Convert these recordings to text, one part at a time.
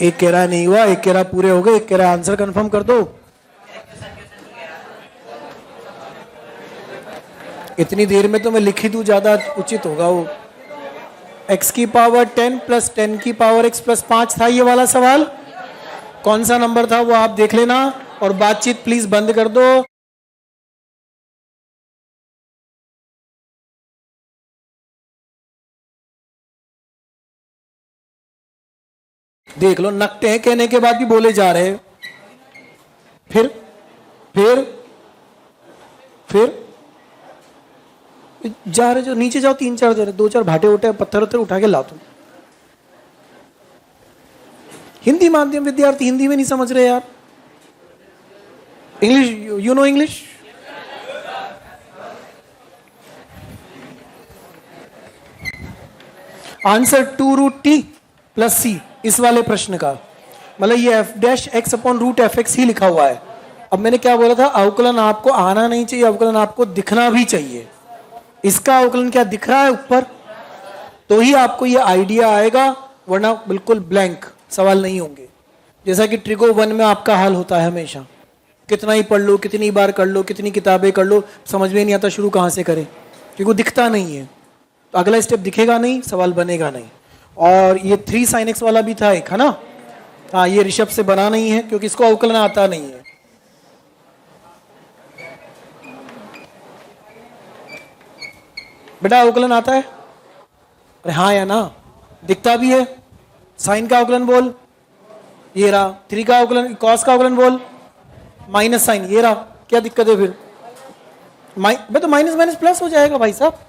एक कह रहा है नहीं हुआ, एक कह रहा पूरे हो गए, एक कह रहा आंसर कंफर्म कर दो। इतनी देर में तो मैं लिख ही दूं, ज्यादा उचित होगा वो। x की पावर 10 प्लस 10 की पावर x प्लस 5 था ये वाला सवाल। कौन सा नंबर था वो आप देख लेना, और बातचीत प्लीज बंद कर दो। देख लो, नकटे हैं कहने के बाद भी बोले जा रहे हैं। फिर फिर फिर जा रहे जो नीचे जाओ, 3-4 जने, 2-4 भाटे उठे, पत्थर उत्थर उठा के लाओ तुम। हिंदी माध्यम विद्यार्थी हिंदी में नहीं समझ रहे यार। English, you know English? Answer 2√t plus c इस वाले प्रश्न का, मतलब ये f dash x upon root f x ही लिखा हुआ है। अब मैंने क्या बोला था, अवकलन आपको आना नहीं चाहिए, अवकलन आपको दिखना भी चाहिए। इसका अवकलन क्या दिख रहा है ऊपर, तो ही आपको ये आइडिया आएगा, वरना बिल्कुल ब्लैंक सवाल नहीं होंगे। जैसा कि ट्रिगो 1 में आपका हाल होता है हमेशा, कितना ही पढ़ लो, कितनी बार कर लो, कितनी किताबें कर लो, समझ में नहीं आता शुरू कहाँ से करें, क्योंकि वो दिखता नहीं है। तो अगला स्टेप दिखेगा नहीं, सवाल बनेगा नहीं। और ये 3 sin x वाला भी था एक, है ना? हाँ, ये ऋषभ से बना नहीं है क्योंकि इसको अवकलन आता नहीं है। बेटा अवकलन आता है? अरे हाँ या ना, दिखता भी है। साइन का अवकलन बोल, ये रहा। 3 का अवकलन, कॉस का अवकलन बोल, माइनस साइन, ये रहा। क्या दिक्कत है फिर? तो माइनस माइनस प्लस हो जाएगा भाई साहब।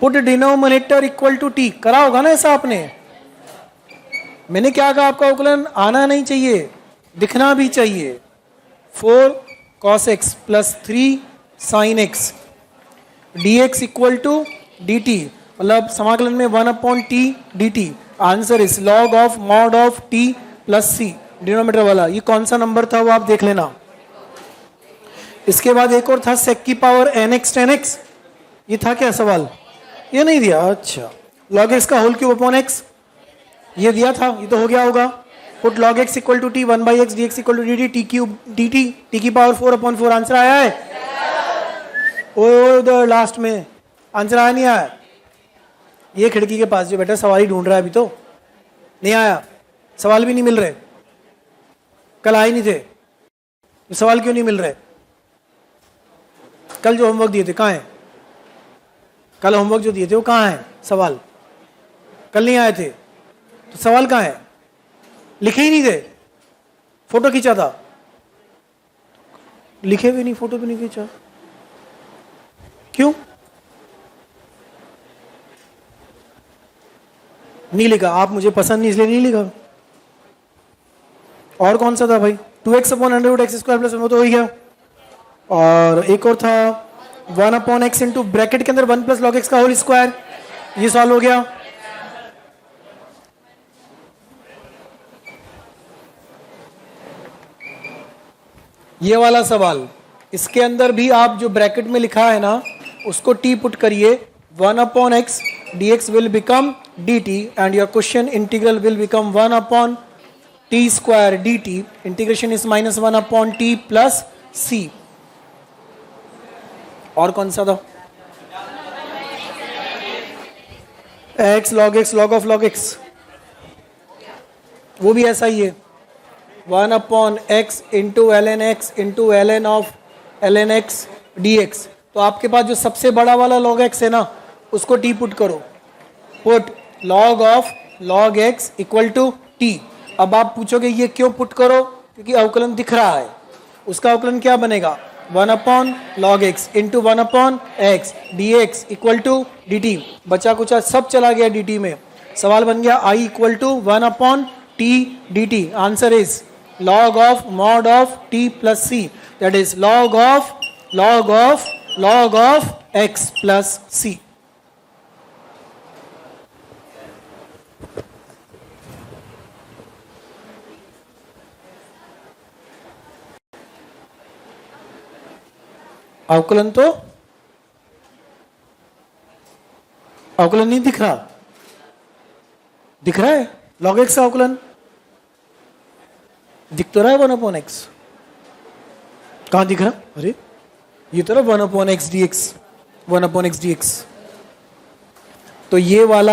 Put denominator equal to t, करा होगा ना ऐसा आपने। मैंने क्या कहा, आपका अवकलन आना नहीं चाहिए, दिखना भी चाहिए। 4 cos x plus 3 sin x dx equal to dt, मतलब समाकलन में 1/t dt। Answer is log of mod of t plus c, denominator वाला। ये कौन सा नंबर था वो आप देख लेना। इसके बाद एक और था sec की पावर nx 10x, ये था क्या सवाल? ये नहीं दिया, अच्छा। log x का होल क्यूब अपॉन x, ये दिया था, ये तो हो गया होगा। Put log x equal to t 1/x dx equal to dt, t cube dt, t की पावर 4/4। आंसर आया है? ओ उधर लास्ट में आंसर आया नहीं आया? ये खिड़की के पास जो बैठा सवाल ही ढूंढ रहा है, अभी तो नहीं आया, सवाल भी नहीं मिल रहे। कल आए नहीं थे, सवाल क्यों नहीं मिल रहे? कल जो होमवर्क दिए थे कहाँ है? कल होमवर्क जो दिए थे वो कहाँ है? सवाल कल नहीं आए थे, तो सवाल कहाँ है? लिखे ही नहीं थे, फोटो खींचा था, लिखे भी नहीं, फोटो भी नहीं खींचा, क्यों नहीं लिखा? आप मुझे पसंद नहीं इसलिए नहीं लिखा। और कौन सा था भाई? 2x upon under root x square plus 1, वो तो हो ही गया। और एक और था 1/x इंटू ब्रैकेट के अंदर 1 प्लस log x का होल स्क्वायर, ये सॉल्व हो गया। ये वाला सवाल, इसके अंदर भी आप जो ब्रैकेट में लिखा है ना उसको t पुट करिए, 1/x dx will become dt and your question integral will become 1/t square dt. Integration is minus 1/t plus c. और कौन सा था? x log of log x, वो भी ऐसा ही है, 1/x into ln x into ln of ln x dx। तो आपके पास जो सबसे बड़ा वाला log x है ना, उसको t पुट करो, put log of log x equal to t। अब आप पूछोगे ये क्यों पुट करो? क्योंकि अवकलन दिख रहा है। उसका अवकलन क्या बनेगा? 1/log x into 1/x dx equal to dt। बचा कुचा सब चला गया dt में, सवाल बन गया I equal to 1/t dt। Answer is log of mod of t plus c, that is log of x plus c। अवकलन तो अवकलन नहीं दिख रहा, दिख रहा है log x का अवकलन दिख तो रहा है 1/x। कहां दिख रहा? अरे ये तो 1/x dx 1/x dx। तो ये वाला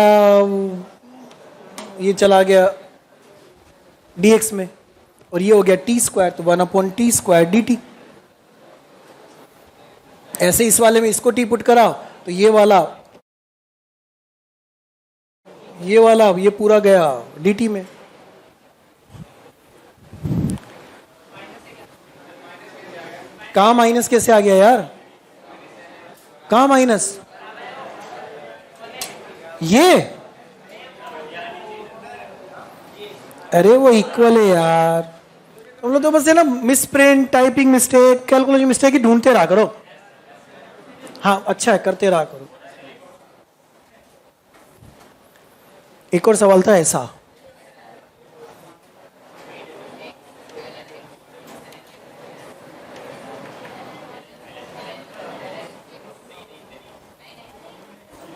ये चला गया dx में और ये हो गया t², तो 1/t² dt। ऐसे इस वाले में इसको t पुट करा तो ये वाला ये पूरा गया dt में। कहां माइनस कैसे आ गया यार? कहां माइनस? ये अरे वो इक्वल है यार। तुम लोग तो बस है ना misprint, typing mistake, calculation mistake ही ढूंढते रहा करो। हाँ अच्छा है, करते रहा करो। एक और सवाल था ऐसा,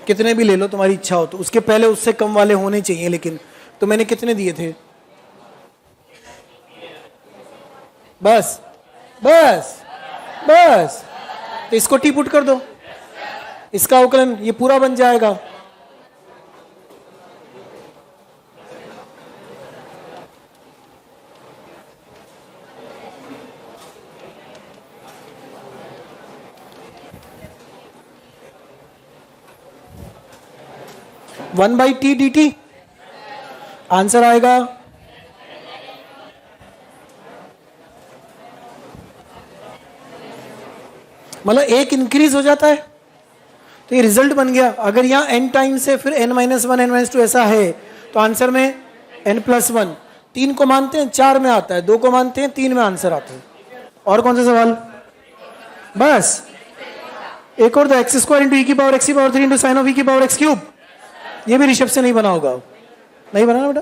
कितने भी ले लो तुम्हारी इच्छा हो, तो उसके पहले उससे कम वाले होने चाहिए। लेकिन तो मैंने कितने दिए थे? बस बस बस, तो इसको टी पुट कर दो, इसका अवकलन ये पूरा बन जाएगा। One by T d T answer आएगा मतलब एक इंक्रीज हो जाता है तो ये रिजल्ट बन गया। अगर यहाँ n टाइम से फिर n-1 n-2 ऐसा है तो आंसर में n+1। 3 को मानते हैं 4 में आता है, 2 को मानते हैं 3 में आंसर आता है। और कौन सा सवाल? बस एक और, तो x² into e⁻x⁻3 into sine of e⁻x³। ये भी ऋषभ से नहीं बना होगा, नहीं बना ना बेटा?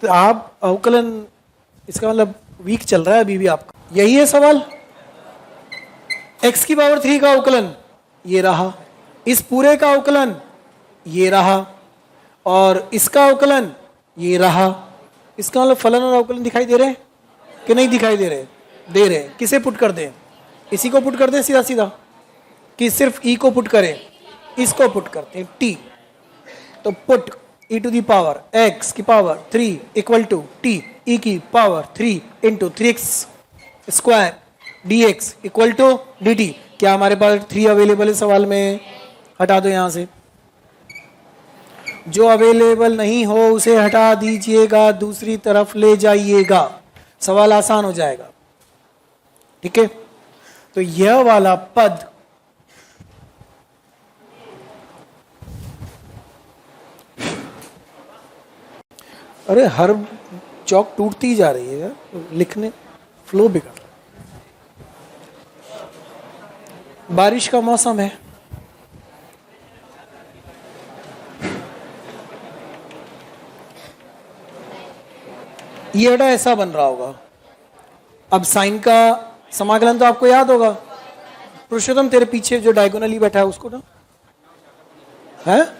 तो आप अवकलन, इसका मतलब वीक चल रहा है अभी भी आपका। यही है सवाल। x⁻3 का अवकलन ये रहा, इस पूरे का अवकलन ये रहा, और इसका अवकलन ये रहा। इसका मतलब फलन और अवकलन दिखाई दे रहे हैं कि नहीं दिखाई दे रहे? दे रहे। किसे पुट कर दें? इसी को पुट कर दें सीधा सीधा, कि सिर्फ e को पुट करें? इसको पुट करते हैं t। तो put e⁻x⁻3 equal to t e⁻3 into 3x² dx equal to dt। क्या हमारे पास 3 अवेलेबल है सवाल में? हटा दो यहां से, जो अवेलेबल नहीं हो उसे हटा दीजिएगा, दूसरी तरफ ले जाइएगा, सवाल आसान हो जाएगा। ठीक है, तो यह वाला पद अरे हर चौक टूटती जा रही है, लिखने फ्लो बिगड़। बारिश का मौसम है, ये बेटा ऐसा बन रहा होगा। अब साइन का समाकलन तो आपको याद होगा। पुरुषोत्तम तेरे पीछे जो डायगोनली बैठा है उसको ना, है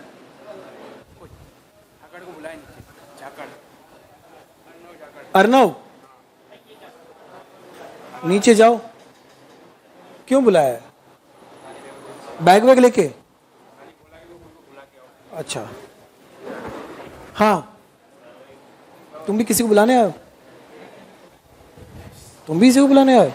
अर्नव, नीचे जाओ। क्यों बुलाया है? बैग वैग लेके? अच्छा हाँ, तुम भी किसी को बुलाने आए? तुम भी किसी को बुलाने आए?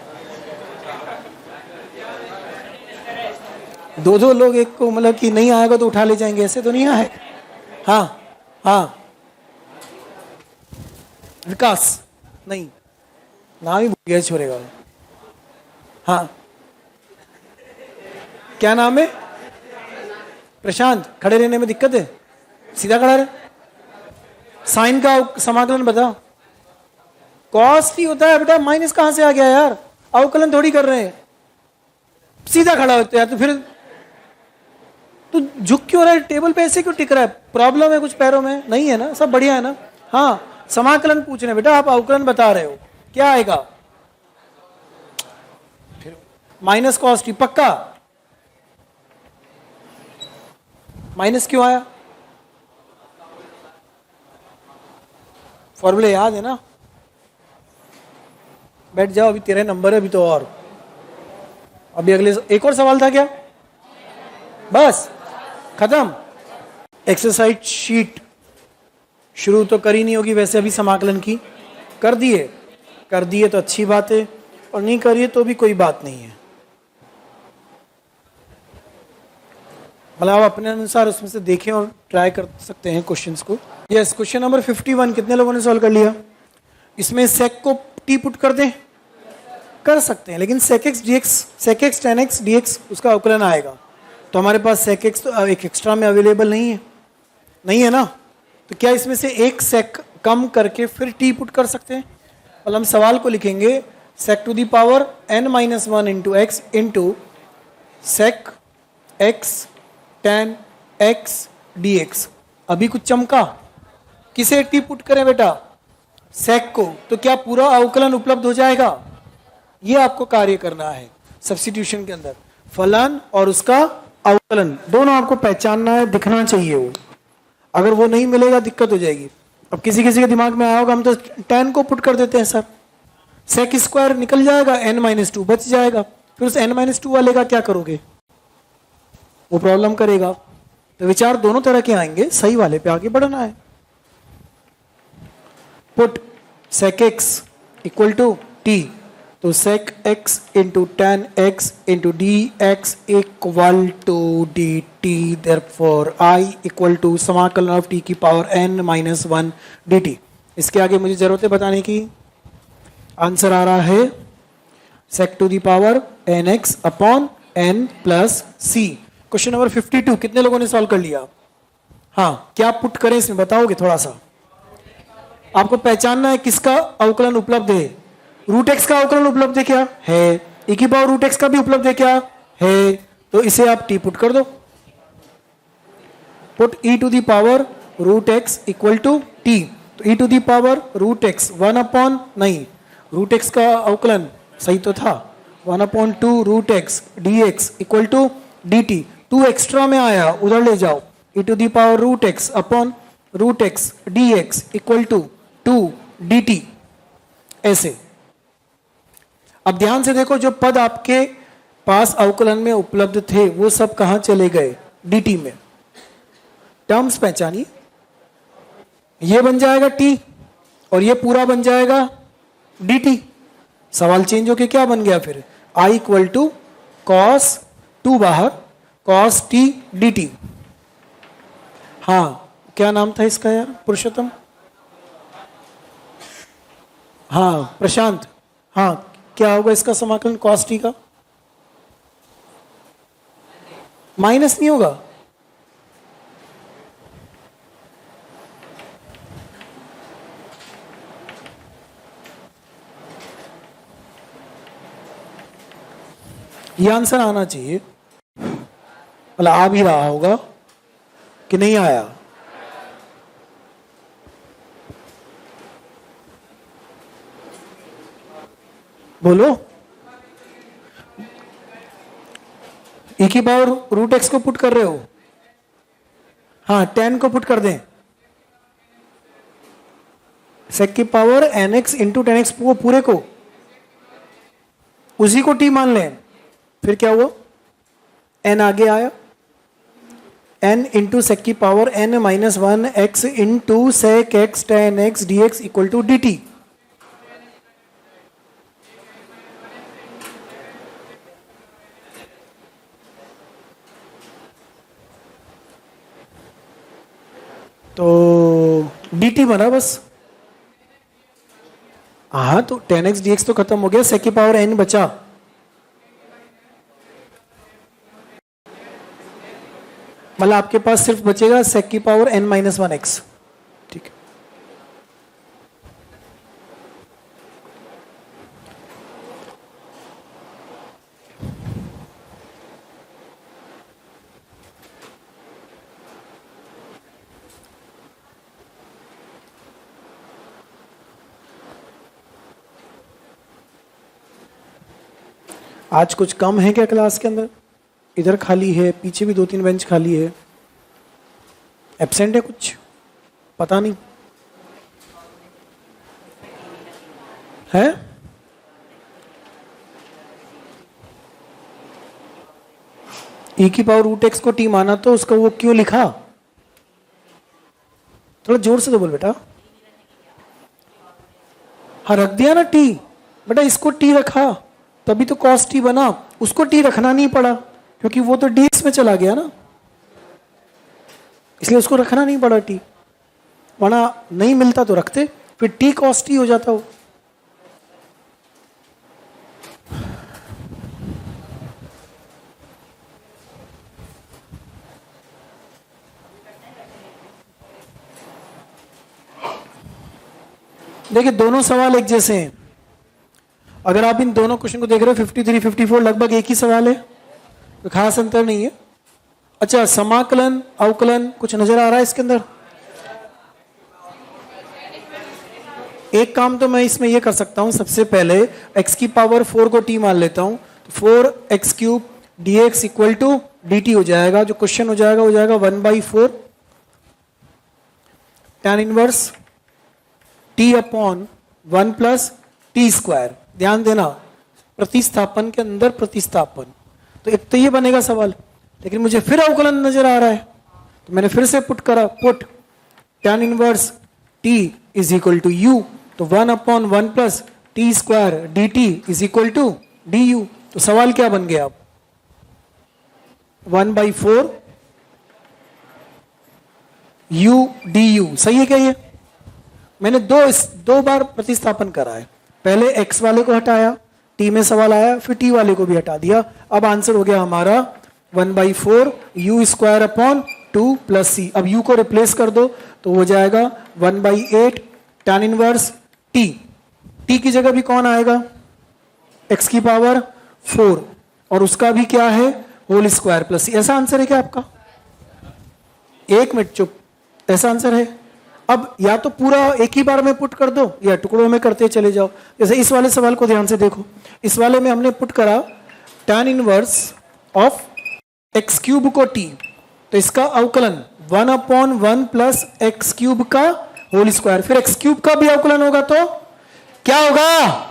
2-2 लोग एक को, मतलब कि नहीं आएगा तो उठा ले जाएंगे, ऐसे तो नहीं आए। हाँ हाँ, विकास नहीं, नाम ही भूल गया छोरे का। हाँ क्या नाम है? प्रशांत। खड़े रहने में दिक्कत है? सीधा खड़ा रहे। साइन का समाकलन बता। कॉस्ट ही होता है बेटा, माइनस कहां से आ गया यार? अवकलन थोड़ी कर रहे हैं। सीधा खड़ा होता है तो फिर तू झुक क्यों रहा है? टेबल पे ऐसे क्यों टिक रहा है? प्रॉब्लम है कुछ पैरों में? नहीं है ना, सब बढ़िया है ना? हाँ, समाकलन पूछ रहे हैं बेटा, आप अवकलन बता रहे हो, क्या आएगा? फिर माइनस कॉस्ट ही पक्का। माइनस क्यों आया? फॉर्मूले याद है ना? बैठ जाओ, अभी तेरे नंबर है अभी तो। और अभी अगले एक और सवाल था क्या? बस खत्म। एक्सरसाइज शीट शुरू तो करी नहीं होगी वैसे, अभी समाकलन की कर दिए तो अच्छी बात है, और नहीं करिए तो भी कोई बात नहीं है। मतलब आप अपने अनुसार उसमें से देखें और ट्राई कर सकते हैं क्वेश्चंस को। यस, क्वेश्चन नंबर 51 कितने लोगों ने सॉल्व कर लिया? इसमें सेक को टी पुट कर दें, कर सकते हैं, लेकिन sec x d x, sec x tan x d x उसका अवकलन आएगा, तो हमारे पास सेक एक्स तो एक एक्स्ट्रा में अवेलेबल नहीं है ना, तो क्या इसमें से एक सेक कम करके फिर टी पुट कर सकते हैं? मतलब हम सवाल को लिखेंगे sec to the power n minus one into x into sec x tan x d x. अभी कुछ चमका, किसे टी पुट करें बेटा? सेक को, तो क्या पूरा अवकलन उपलब्ध हो जाएगा? ये आपको कार्य करना है सब्स्टिट्यूशन के अंदर, फलन और उसका अवकलन दोनों आपको पहचानना है, दिखना चाहिए वो। अगर वो नहीं मिलेगा दिक्कत हो जाएगी। अब किसी किसी के दिमाग में आया होगा हम तो टेन को पुट कर देते हैं सर, सेक स्क्वायर निकल जाएगा, n माइनस टू बच जाएगा, फिर उस n माइनस टू वाले का क्या करोगे? वो प्रॉब्लम करेगा। तो विचार दोनों तरह के आएंगे, सही वाले पे आगे बढ़ना है। Put sec x equal to t, तो sec x into tan x into d x equal to d t, therefore I equal to समाकलन ऑफ टी की power n minus one d t. इसके आगे मुझे जरूरत है बताने की? आंसर आ रहा है sec to the power n x upon n plus C. Question number 52 कितने लोगों ने सॉल्व कर लिया? हाँ, क्या पुट करें इसमें बताओगे? थोड़ा सा आपको पहचानना है किसका अवकलन उपलब्ध है। रूट एक्स का अवकलन उपलब्ध है क्या? है। e की पावर रूट एक्स का भी उपलब्ध है क्या? है। तो इसे आप टी पुट कर दो। Put e to the power root x equal to t, तो e to the power root x one upon, नहीं रूट एक्स का अवकलन सही तो था, one upon two root x d x equal to d t. Two extra में आया, उधर ले जाओ, e to the power root x upon root x d x equal to two d t. ऐसे अब ध्यान से देखो, जो पद आपके पास अवकलन में उपलब्ध थे वो सब कहां चले गए? dt में। टर्म्स पहचानिए, ये बन जाएगा t और ये पूरा बन जाएगा dt। सवाल चेंज होके क्या बन गया फिर? i equal to cos two बाहर, कॉस t dt। हाँ, क्या नाम था इसका यार? पुरुषोत्तम? हाँ प्रशांत। हाँ, क्या होगा इसका समाकलन कॉस टी का? माइनस नहीं होगा? ये आंसर आना चाहिए, मतलब आ भी रहा होगा कि नहीं आया? बोलो। e की पावर रूट एक्स को पुट कर रहे हो? हाँ, 10 को पुट कर दें, सेक की power n x into tan x, वो पूरे को, उसी को t मान लें। फिर क्या हुआ? n आगे आया, n इंटू सेक की power n minus one x into sec x tan x d x equal to d t. तो dt बना बस। हाँ, तो 10x dx तो खत्म हो गया, सेक की पावर n बचा। मतलब आपके पास सिर्फ बचेगा सेक की power n minus one x. ठीक है, आज कुछ कम है क्या क्लास के अंदर? इधर खाली है, पीछे भी दो तीन बेंच खाली है। एब्सेंट है कुछ? पता नहीं। है? e की पावर रूट एक्स को टी माना तो उसका वो क्यों लिखा? थोड़ा जोर से तो बोल बेटा। हाँ रख दिया ना टी, बेटा इसको टी रखा तभी तो कॉस टी बना, उसको टी रखना नहीं पड़ा क्योंकि वो तो डीएक्स में चला गया ना, इसलिए उसको रखना नहीं पड़ा टी, वरना नहीं मिलता तो रखते, फिर टी कॉस टी हो जाता वो। देखिए दोनों सवाल एक जैसे हैं, अगर आप इन दोनों क्वेश्चन को देख रहे हो 53, 54 लगभग एक ही सवाल है, तो खास अंतर नहीं है। अच्छा समाकलन अवकलन कुछ नजर आ रहा है इसके अंदर? एक काम तो मैं इसमें ये कर सकता हूं, सबसे पहले x की पावर 4 को t मान लेता हूं, तो 4x³ dx equal to dt हो जाएगा, जो क्वेश्चन हो जाएगा 1/4 tan inverse t upon 1 plus t square. ध्यान देना प्रतिस्थापन के अंदर प्रतिस्थापन, तो एक तो ये बनेगा सवाल, लेकिन मुझे फिर अवकलन नजर आ रहा है तो मैंने फिर से पुट करा, put tan inverse t is equal to u, तो 1/1 plus t square d t is equal to d u. तो सवाल क्या बन गया अब? 1/4 u डी यू। सही है क्या ये? मैंने दो बार प्रतिस्थापन करा है, पहले x वाले को हटाया, t में सवाल आया, फिर t वाले को भी हटा दिया, अब आंसर हो गया हमारा 1/4 u square upon 2 plus c। अब u को रिप्लेस कर दो तो हो जाएगा 1/8 tan इनवर्स t, t की जगह भी कौन आएगा? x की पावर 4 और उसका भी क्या है? Whole square plus c। ऐसा आंसर है क्या आपका? एक मिनट चुप, ऐसा आंसर है? अब या तो पूरा एक ही बार में पुट कर दो या टुकड़ों में करते चले जाओ। जैसे इस वाले सवाल को ध्यान से देखो, इस वाले में हमने पुट करा tan इनवर्स ऑफ x³ को t, तो इसका अवकलन 1/1 प्लस x³ का होल स्क्वायर, फिर x³ का भी अवकलन होगा तो क्या होगा?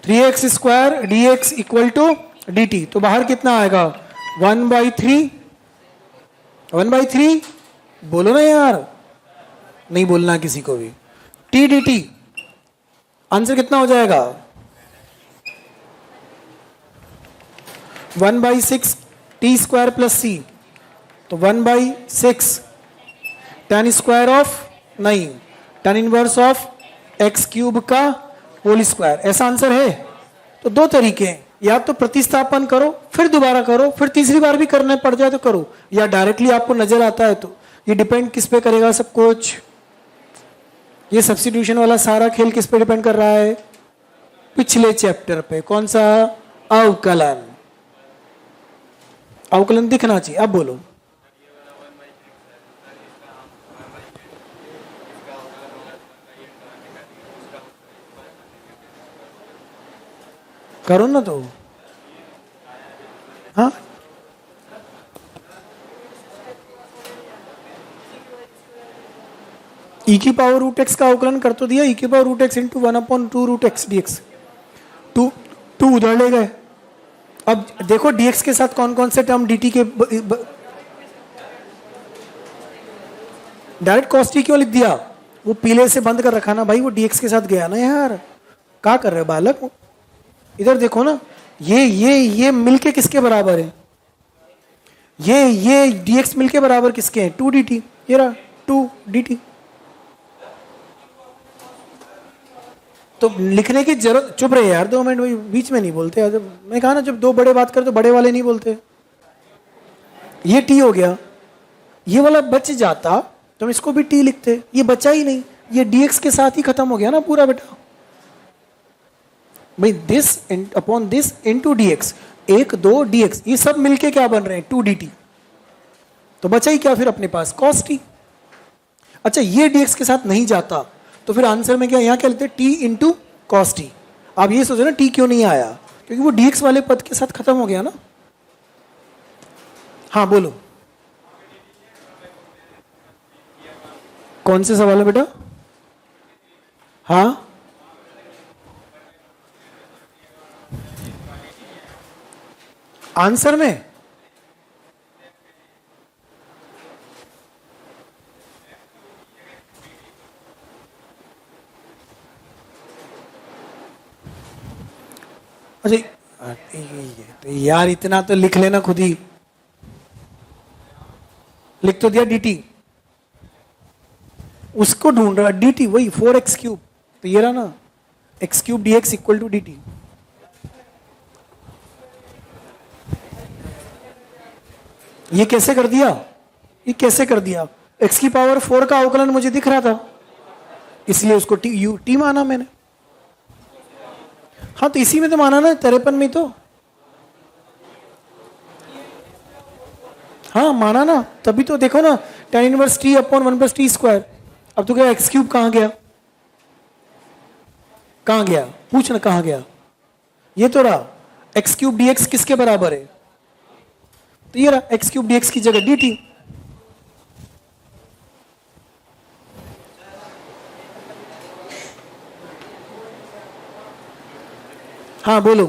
3x square dx equal to dt। तो बाहर कितना आएगा? 1/3 बोलो ना यार, नहीं बोलना किसी को भी। t dt आंसर कितना हो जाएगा? 1/6 टी स्क्वायर प्लस c, तो 1/6 tan square of 9 tan inverse of x³ का होल स्क्वायर। ऐसा आंसर है? तो दो तरीके हैं, या तो प्रतिस्थापन करो फिर दोबारा करो, फिर तीसरी बार भी करने पड़ जाए तो करो, या डायरेक्टली आपको नजर आता है तो। ये डिपेंड किस पे करेगा सब कुछ? ये सब्स्टिट्यूशन वाला सारा खेल किस पे डिपेंड कर रहा है? पिछले चैप्टर पे। कौन सा? अवकलन। अवकलन दिखना चाहिए। अब बोलो। करो ना तो। हाँ e की पावर रूट एक्स का अवकलन कर तो दिया, e की power root x into 1/2 root x dx। Two उधर ले गए। अब देखो dx के साथ कौन कौन से टर्म dt के डायरेक्ट कॉस टी क्यों लिख दिया? वो पीले से बंद कर रखा ना भाई, वो dx के साथ गया ना यार। क्या कर रहे बालक? इधर देखो ना, ये मिलके किसके बराबर है? ये dx मिलके बराबर किसके हैं? 2 dt। ये रहा 2 dt। तो लिखने की जरूरत, चुप रहे यार 2 मिनट, बीच में नहीं बोलते यार। मैं कहा ना जब दो बड़े बात करते तो बड़े वाले नहीं बोलते। ये t हो गया, ये वाला बच जाता तो हम इसको भी t लिखते, ये बचा ही नहीं, ये dx के साथ ही खत्म हो गया ना पूरा बेटा भाई। This upon this into dx, 1 2 dx, ये सब मिलके क्या बन रहे हैं? 2 dt। तो बचा ही क्या फिर अपने पास? cos t। अच्छा ये dx के साथ नहीं जाता तो फिर आंसर में क्या, यहां क्या लिखते हैं? t into cos T. आप ये सोचो ना t क्यों नहीं आया, क्योंकि वो dx वाले पद के साथ खत्म हो गया ना। हाँ बोलो, कौन से सवाल है बेटा? हाँ आंसर में अरे तो यार इतना तो लिख लेना खुद ही, लिख तो दिया dt, उसको ढूंढ रहा dt वही 4x3, तो ये रहा ना x3 dx equal to dt। ये कैसे कर दिया, ये कैसे कर दिया, x की पावर 4 का अवकलन मुझे दिख रहा था, इसलिए उसको t माना मैंने। हाँ तो इसी में तो माना ना, 53 में तो, हाँ माना ना, तभी तो देखो ना tan inverse t upon 1 plus t square. अब तो क्या x3 कहां गया, कहां गया पूछ ना, कहां गया, ये तो रहा x3 dx किसके बराबर है, तो ये रहा x3 dx की जगह dt। हाँ बोलो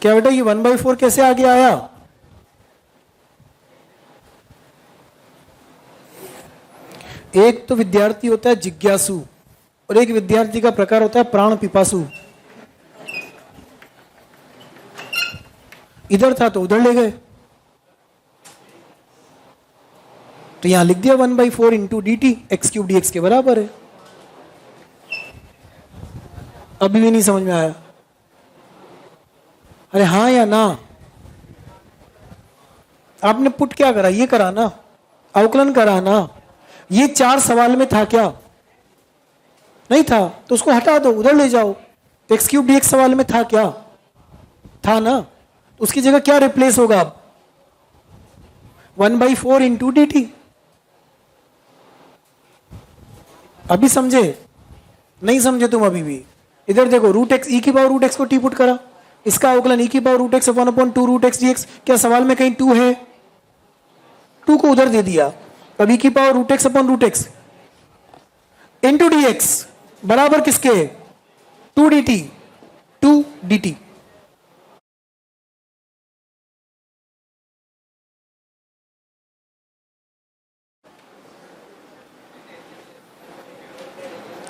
क्या बेटा, ये 1/4 कैसे आगे आया, एक तो विद्यार्थी होता है जिज्ञासु और एक विद्यार्थी का प्रकार होता है प्राण पिपासु। इधर था तो उधर ले गए, तो यहां लिख दिया 1/4 into D T, x3 dx के बराबर है। अभी भी नहीं समझ में आया, अरे हाँ या ना, आपने पुट क्या करा, ये करा ना, अवकलन करा ना, ये 4 सवाल में था क्या, नहीं था, तो उसको हटा दो उधर ले जाओ। x3 dx सवाल में था क्या, था ना, उसकी जगह क्या रिप्लेस होगा अब, 1/4 इंटू डी टी। अभी समझे, नहीं समझे तुम अभी भी, इधर देखो रूट एक्स ई की पावर रूट एक्स को टी पुट करा, इसका अवकलन ई की power root x upon 2 root x dx, क्या सवाल में कहीं 2 है, 2 को उधर दे दिया, अब ई की power root x upon root x into d x बराबर किसके, 2 dt, 2 dt।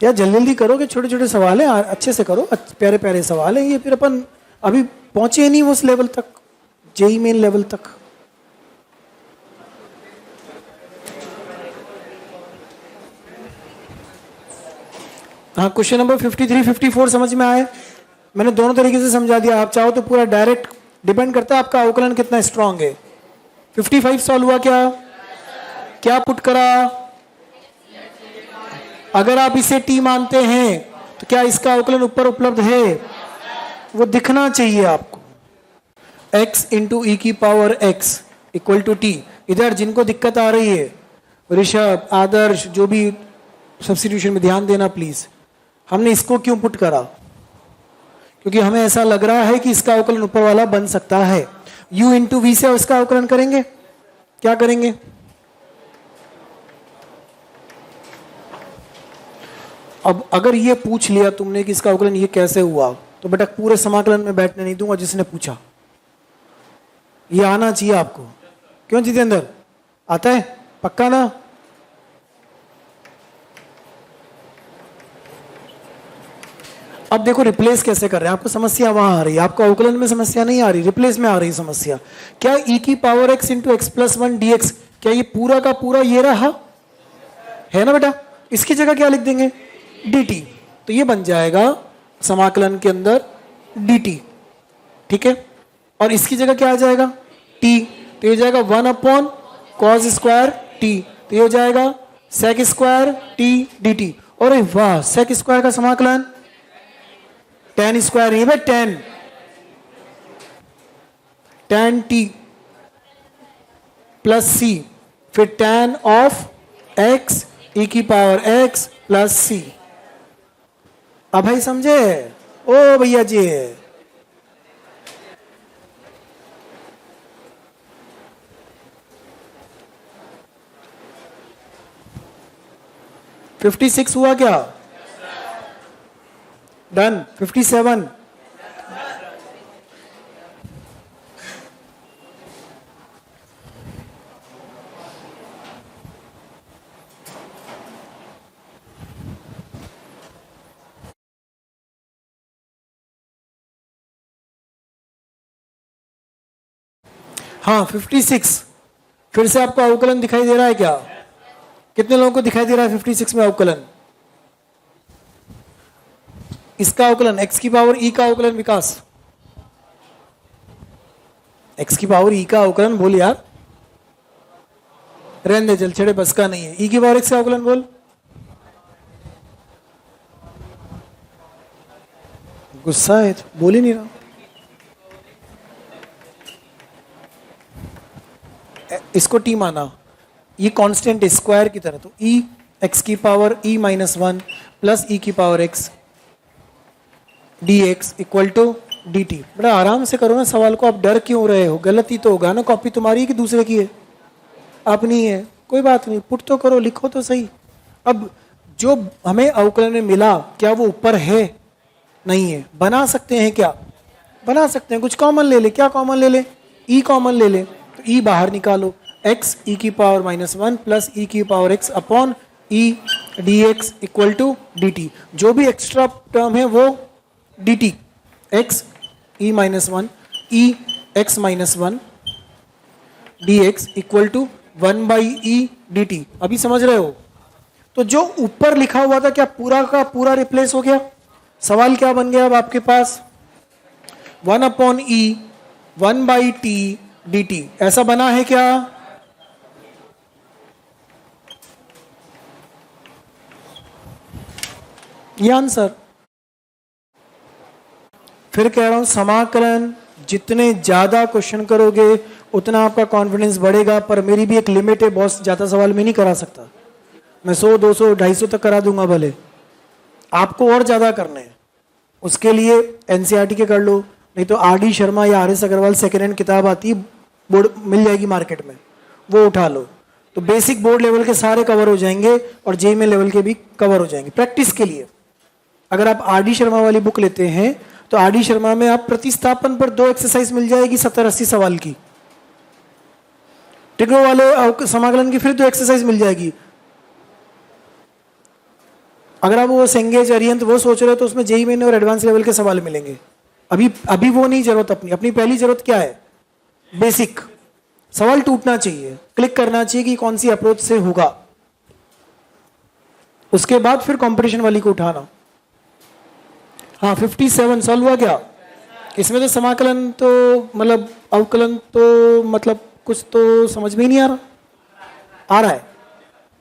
यार जल्दी जल्दी करो कि छोटे छोटे सवाल है, अच्छे से करो, प्यारे प्यारे सवाल है ये, फिर अपन अभी पहुंचे नहीं उस लेवल तक, जेई मेन लेवल तक। हाँ क्वेश्चन नंबर 53 54 समझ में आए, मैंने दोनों तरीके से समझा दिया, आप चाहो तो पूरा डायरेक्ट, डिपेंड करता है आपका अवकलन कितना स्ट्रांग है। 55 सॉल्व हुआ क्या, क्या पुट करा, अगर आप इसे टी मानते हैं तो क्या इसका अवकलन ऊपर उपलब्ध है, वो दिखना चाहिए आपको, x इंटू ई की power x equal to t. इधर जिनको दिक्कत आ रही है, ऋषभ आदर्श जो भी सब्स्टिट्यूशन में ध्यान देना प्लीज, हमने इसको क्यों पुट करा, क्योंकि हमें ऐसा लग रहा है कि इसका अवकलन ऊपर वाला बन सकता है। u इंटू वी से इसका अवकलन करेंगे, क्या करेंगे, अब अगर ये पूछ लिया तुमने कि इसका अवकलन ये कैसे हुआ, तो बेटा पूरे समाकलन में बैठने नहीं दूंगा जिसने पूछा, ये आना चाहिए आपको। क्यों जितेंद्र, आता है पक्का ना, अब देखो रिप्लेस कैसे कर रहे हैं, आपको समस्या वहां आ रही है, आपको अवकलन में समस्या नहीं आ रही, रिप्लेस में आ रही समस्या। क्या e की power x into x plus 1 dx, क्या ये पूरा का पूरा ये रहा है ना बेटा, इसकी जगह क्या लिख देंगे dt, तो ये बन जाएगा समाकलन के अंदर dt, ठीक है, और इसकी जगह क्या आ जाएगा t, तो ये हो जाएगा 1 अपॉन कॉस स्क्वायर t, तो ये हो जाएगा सेक स्क्वायर t dt। और वाह, सेक स्क्वायर का समाकलन tan स्क्वायर, ये भाई tan t प्लस c, फिर tan ऑफ x e की पावर x प्लस c। अब भाई समझे, ओ भैया जी, $56 हुआ क्या, डन। 57 हाँ 56, फिर से आपको अवकलन दिखाई दे रहा है क्या? कितने लोगों को दिखाई दे रहा है 56 में अवकलन? इसका अवकलन x की पावर e का अवकलन, विकास x की पावर e का अवकलन बोल यार, रहने दे चल छड़े, बस का नहीं है। e की पावर x का अवकलन बोल, गुस्सा है तो बोल ही नहीं रहा। इसको t माना, ये कांस्टेंट स्क्वायर की तरह, तो e x की power e minus 1 plus e की power x dx equal to dt। बड़ा आराम से करो ना सवाल को, आप डर क्यों रहे हो? गलत ही तो होगा ना, कॉपी तुम्हारी है कि दूसरे की है? अपनी है, कोई बात नहीं, पुट तो करो, लिखो तो सही। अब जो हमें अवकलन में मिला, क्या वो ऊपर है? नहीं है। बना सकते हैं क्या? बना सकते हैं, कुछ कॉमन ले ले। क्या कॉमन ले ले? e कॉमन ले ले, तो e बाहर निकालो, x e की पावर माइनस 1 प्लस e की power x upon e dx equal to dt। जो भी एक्स्ट्रा टर्म है वो dt, x e minus 1 e x minus 1 dx equal to 1 by e dt। अभी समझ रहे हो? तो जो ऊपर लिखा हुआ था क्या पूरा का पूरा रिप्लेस हो गया? सवाल क्या बन गया अब आपके पास? 1 upon e 1 by t dt, ऐसा बना है क्या? ये आंसर। फिर कह रहा हूं, समाकलन जितने ज्यादा क्वेश्चन करोगे उतना आपका कॉन्फिडेंस बढ़ेगा, पर मेरी भी एक लिमिट है बॉस, ज्यादा सवाल में नहीं करा सकता मैं। 100 200 250 तक करा दूंगा, भले आपको और ज्यादा करने हैं। उसके लिए एनसीईआरटी के कर लो, नहीं तो आर डी शर्मा या R S Agrawal second hand किताब आती है, बोर्ड मिल जाएगी मार्केट में, वो उठा लो, तो बेसिक बोर्ड लेवल के सारे कवर हो जाएंगे और जेईई लेवल के भी कवर हो जाएंगे। प्रैक्टिस के लिए अगर आप आर डी शर्मा वाली बुक लेते हैं तो आर डी शर्मा में आप प्रतिस्थापन पर 2 एक्सरसाइज मिल जाएगी 70-80 सवाल की। ट्रिग्नो वाले समाकलन की फिर 2 एक्सरसाइज मिल जाएगी। अगर आप वो सेंगेज अरियंत वो सोच रहे हो तो उसमें जेईई मेन और एडवांस लेवल के सवाल मिलेंगे। अभी वो नहीं जरूरत। अपनी पहली जरूरत क्या है? बेसिक सवाल टूटना चाहिए, क्लिक करना चाहिए कि कौन सी अप्रोच से होगा, उसके बाद फिर कंपटीशन वाली को उठाना। हाँ 57 सॉल्व हुआ क्या? इसमें तो समाकलन तो मतलब अवकलन तो मतलब कुछ तो समझ में ही नहीं आ रहा। आ रहा है?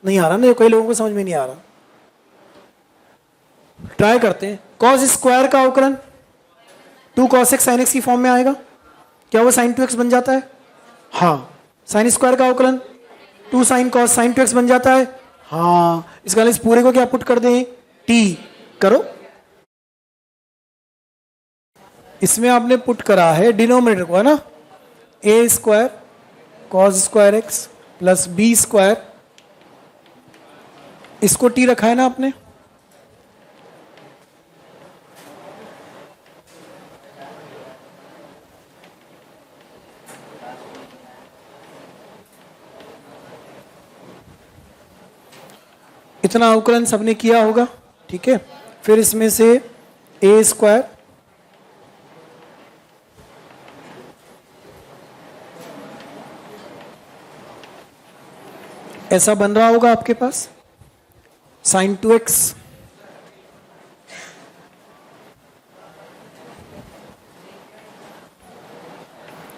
नहीं आ रहा ना, कई लोगों को समझ में नहीं आ रहा। ट्राई करते हैं। कॉस स्क्वायर का अवकलन 2 cos x sin x की फॉर्म में आएगा, क्या वो sin 2x बन जाता है? हाँ। साइन स्क्वायर का अवकलन 2 sin cos sin 2x बन जाता है? हाँ। इसका इस पूरे को क्या पुट कर दें? t करो। इसमें आपने पुट करा है डिनोमिनेटर को, है ना, a square cos square x plus b square, इसको t रखा है ना आपने। इतना अवकलन सबने किया होगा, ठीक है। फिर इसमें से a स्क्वायर ऐसा बन रहा होगा आपके पास, sin 2x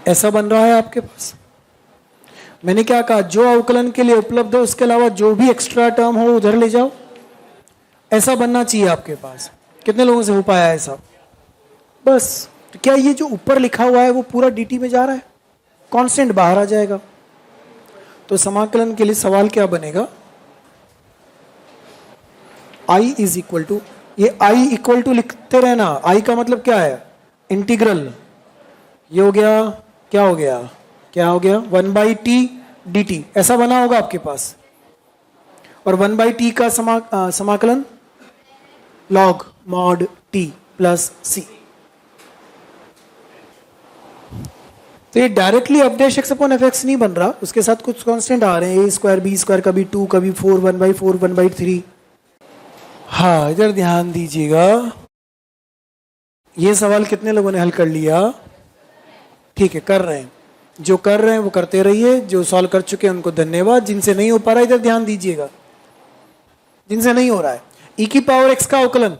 ऐसा बन रहा है आपके पास। मैंने क्या कहा? जो अवकलन के लिए उपलब्ध है उसके अलावा जो भी एक्स्ट्रा टर्म हो उधर ले जाओ, ऐसा बनना चाहिए आपके पास। कितने लोगों से हो पाया ऐसा? बस। तो क्या ये जो ऊपर लिखा हुआ है वो पूरा dt में जा रहा है? कांस्टेंट बाहर आ जाएगा। तो समाकलन के लिए सवाल क्या बनेगा? i इज इक्वल टू, ये i इक्वल टू लिखते रहना। i का मतलब क्या है? इंटीग्रल। ये हो गया, क्या हो गया, क्या हो गया? 1 बाई टी dt, ऐसा बना होगा आपके पास। और 1 बाई टी का समाकलन log mod t plus c। तो ये directly F dash x upon F x नहीं बन रहा, उसके साथ कुछ कांस्टेंट आ रहे हैं, ए स्क्वायर बी स्क्वायर, कभी 2 कभी 4, 1/4 1/3। हाँ इधर ध्यान दीजिएगा। ये सवाल कितने लोगों ने हल कर लिया? ठीक है, कर रहे हैं। जो कर रहे हैं वो करते रहिए, जो सॉल्व कर चुके हैं उनको धन्यवाद, जिनसे नहीं हो पा रहा इधर ध्यान दीजिएगा, जिनसे नहीं हो रहा है। ई की पावर एक्स का अवकलन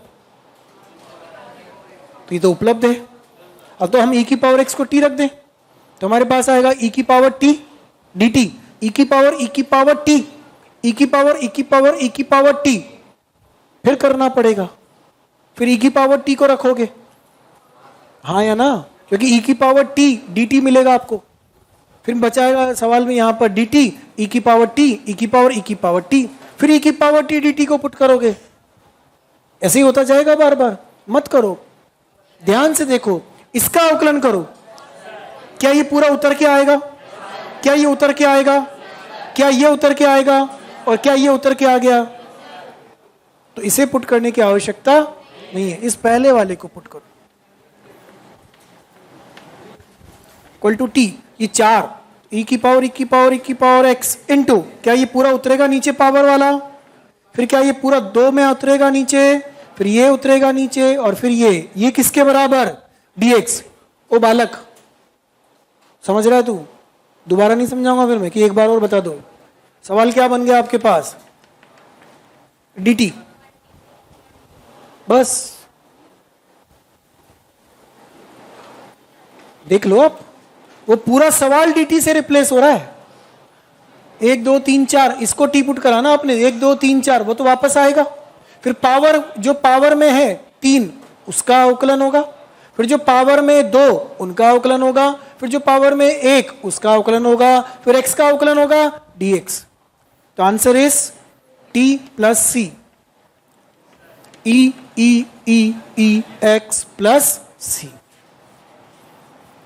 तो ये तो उपलब्ध है। अब तो हम ई की पावर एक्स को टी रख दें तो हमारे पास आएगा ई की पावर टी डी टी, ई की पावर टी, ई की पावर टी, फिर करना पड़ेगा, फिर ई की पावर टी को रखोगे, हाँ या ना, क्योंकि ई की पावर टी डी टी मिलेगा आपको। फिर बचाएगा सवाल में यहां पर डी टी, ई की पावर टी, ई की पावर टी, फिर ई की पावर टी डी टी को पुट करोगे, ऐसे ही होता जाएगा, बार बार मत करो, ध्यान से देखो, इसका अवकलन करो, क्या ये पूरा उतर के आएगा, क्या ये उतर के आएगा, क्या ये उतर के आएगा, और क्या ये उतर के आ गया, तो इसे पुट करने की आवश्यकता नहीं है, इस पहले वाले को पुट करो। इक्वल टू टी, ये 4 ई की पावर एक्स इंटू, क्या ये पूरा उतरेगा नीचे पावर वाला, फिर क्या ये पूरा 2 में उतरेगा नीचे, फिर ये उतरेगा नीचे, और फिर ये किसके बराबर, dx। ओ बालक, समझ रहा है तू, दोबारा नहीं समझाऊंगा फिर मैं कि एक बार और बता दो। सवाल क्या बन गया आपके पास, dt, बस देख लो आप, वो पूरा सवाल dt से रिप्लेस हो रहा है। 1 2 3 4 इसको टी पुट कराना आपने, 1 2 3 4 वो तो वापस आएगा, फिर पावर जो पावर में है 3 उसका अवकलन होगा, फिर जो पावर में 2 उनका अवकलन होगा, फिर जो पावर में 1 उसका अवकलन होगा, फिर x का अवकलन होगा dx। तो answer is t plus C, e x plus C.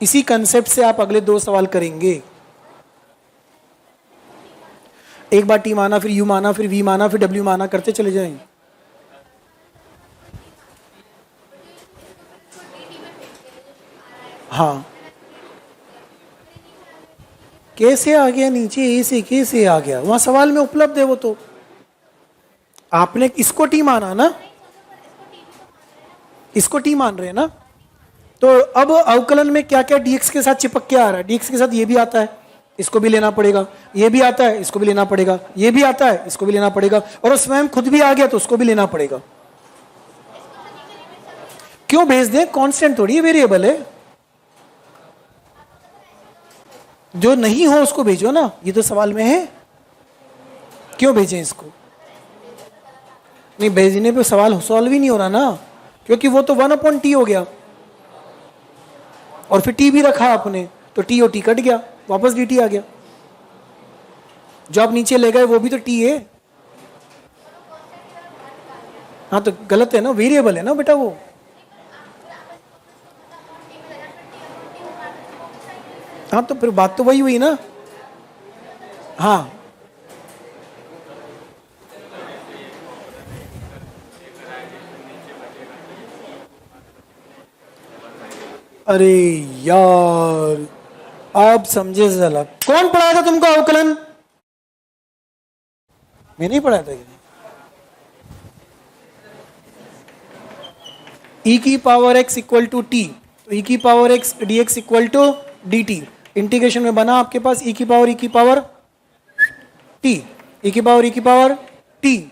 इसी कंसेप्ट से आप अगले 2 सवाल करेंगे, एक बार टी माना, फिर यू माना, फिर वी माना, फिर डब्ल्यू माना, करते चले जाएंगे। हाँ, कैसे आ गया नीचे, ए से कैसे आ गया, वहां सवाल में उपलब्ध है वो, तो आपने इसको टी माना ना, इसको टी मान रहे हैं ना, तो अब अवकलन में क्या क्या dx के साथ चिपक के आ रहा है, dx के साथ ये भी आता है, इसको भी लेना पड़ेगा, ये भी आता है, इसको भी लेना पड़ेगा, ये भी आता है, इसको भी लेना पड़ेगा, और स्वयं खुद भी आ गया तो उसको भी लेना पड़ेगा। क्यों भेज दें, कांस्टेंट थोड़ी है, वेरिएबल है, जो नहीं हो उसको भेजो ना, ये तो सवाल में है, क्यों भेजें इसको, नहीं भेजने पे सवाल सॉल्व ही नहीं हो रहा ना, क्योंकि वो तो 1/t हो गया, और फिर t भी रखा आपने, तो t और t कट गया, वापस dt आ गया, जो आप नीचे ले गए वो भी तो t है, हाँ तो गलत है ना, वेरिएबल है ना बेटा वो, हाँ तो फिर बात तो वही हुई ना, हाँ अरे यार आप समझे जरा, कौन पढ़ाया था तुमको अवकलन, मैं नहीं पढ़ाया था, ई की power x equal to t, तो ई की power x d x equal to d t, integration में बना आपके पास ई की पावर टी, ई की पावर टी,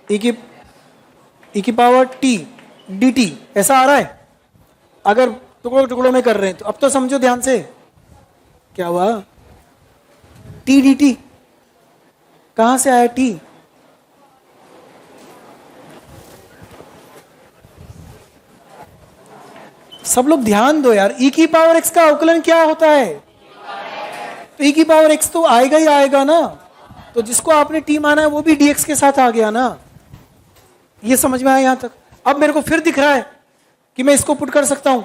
ई की पावर टी डी टी, ऐसा आ रहा है। अगर टुकड़ों टुकड़ों में कर रहे हैं तो अब तो समझो ध्यान से, क्या हुआ, टी डी टी कहां से आया टी, सब लोग ध्यान दो यार, ई की पावर एक्स का अवकलन क्या होता है, तो ई की पावर एक्स तो आएगा ही आएगा ना, तो जिसको आपने टी माना है वो भी डीएक्स के साथ आ गया ना, ये समझ में आया यहां तक। अब मेरे को फिर दिख रहा है कि मैं इसको पुट कर सकता हूं,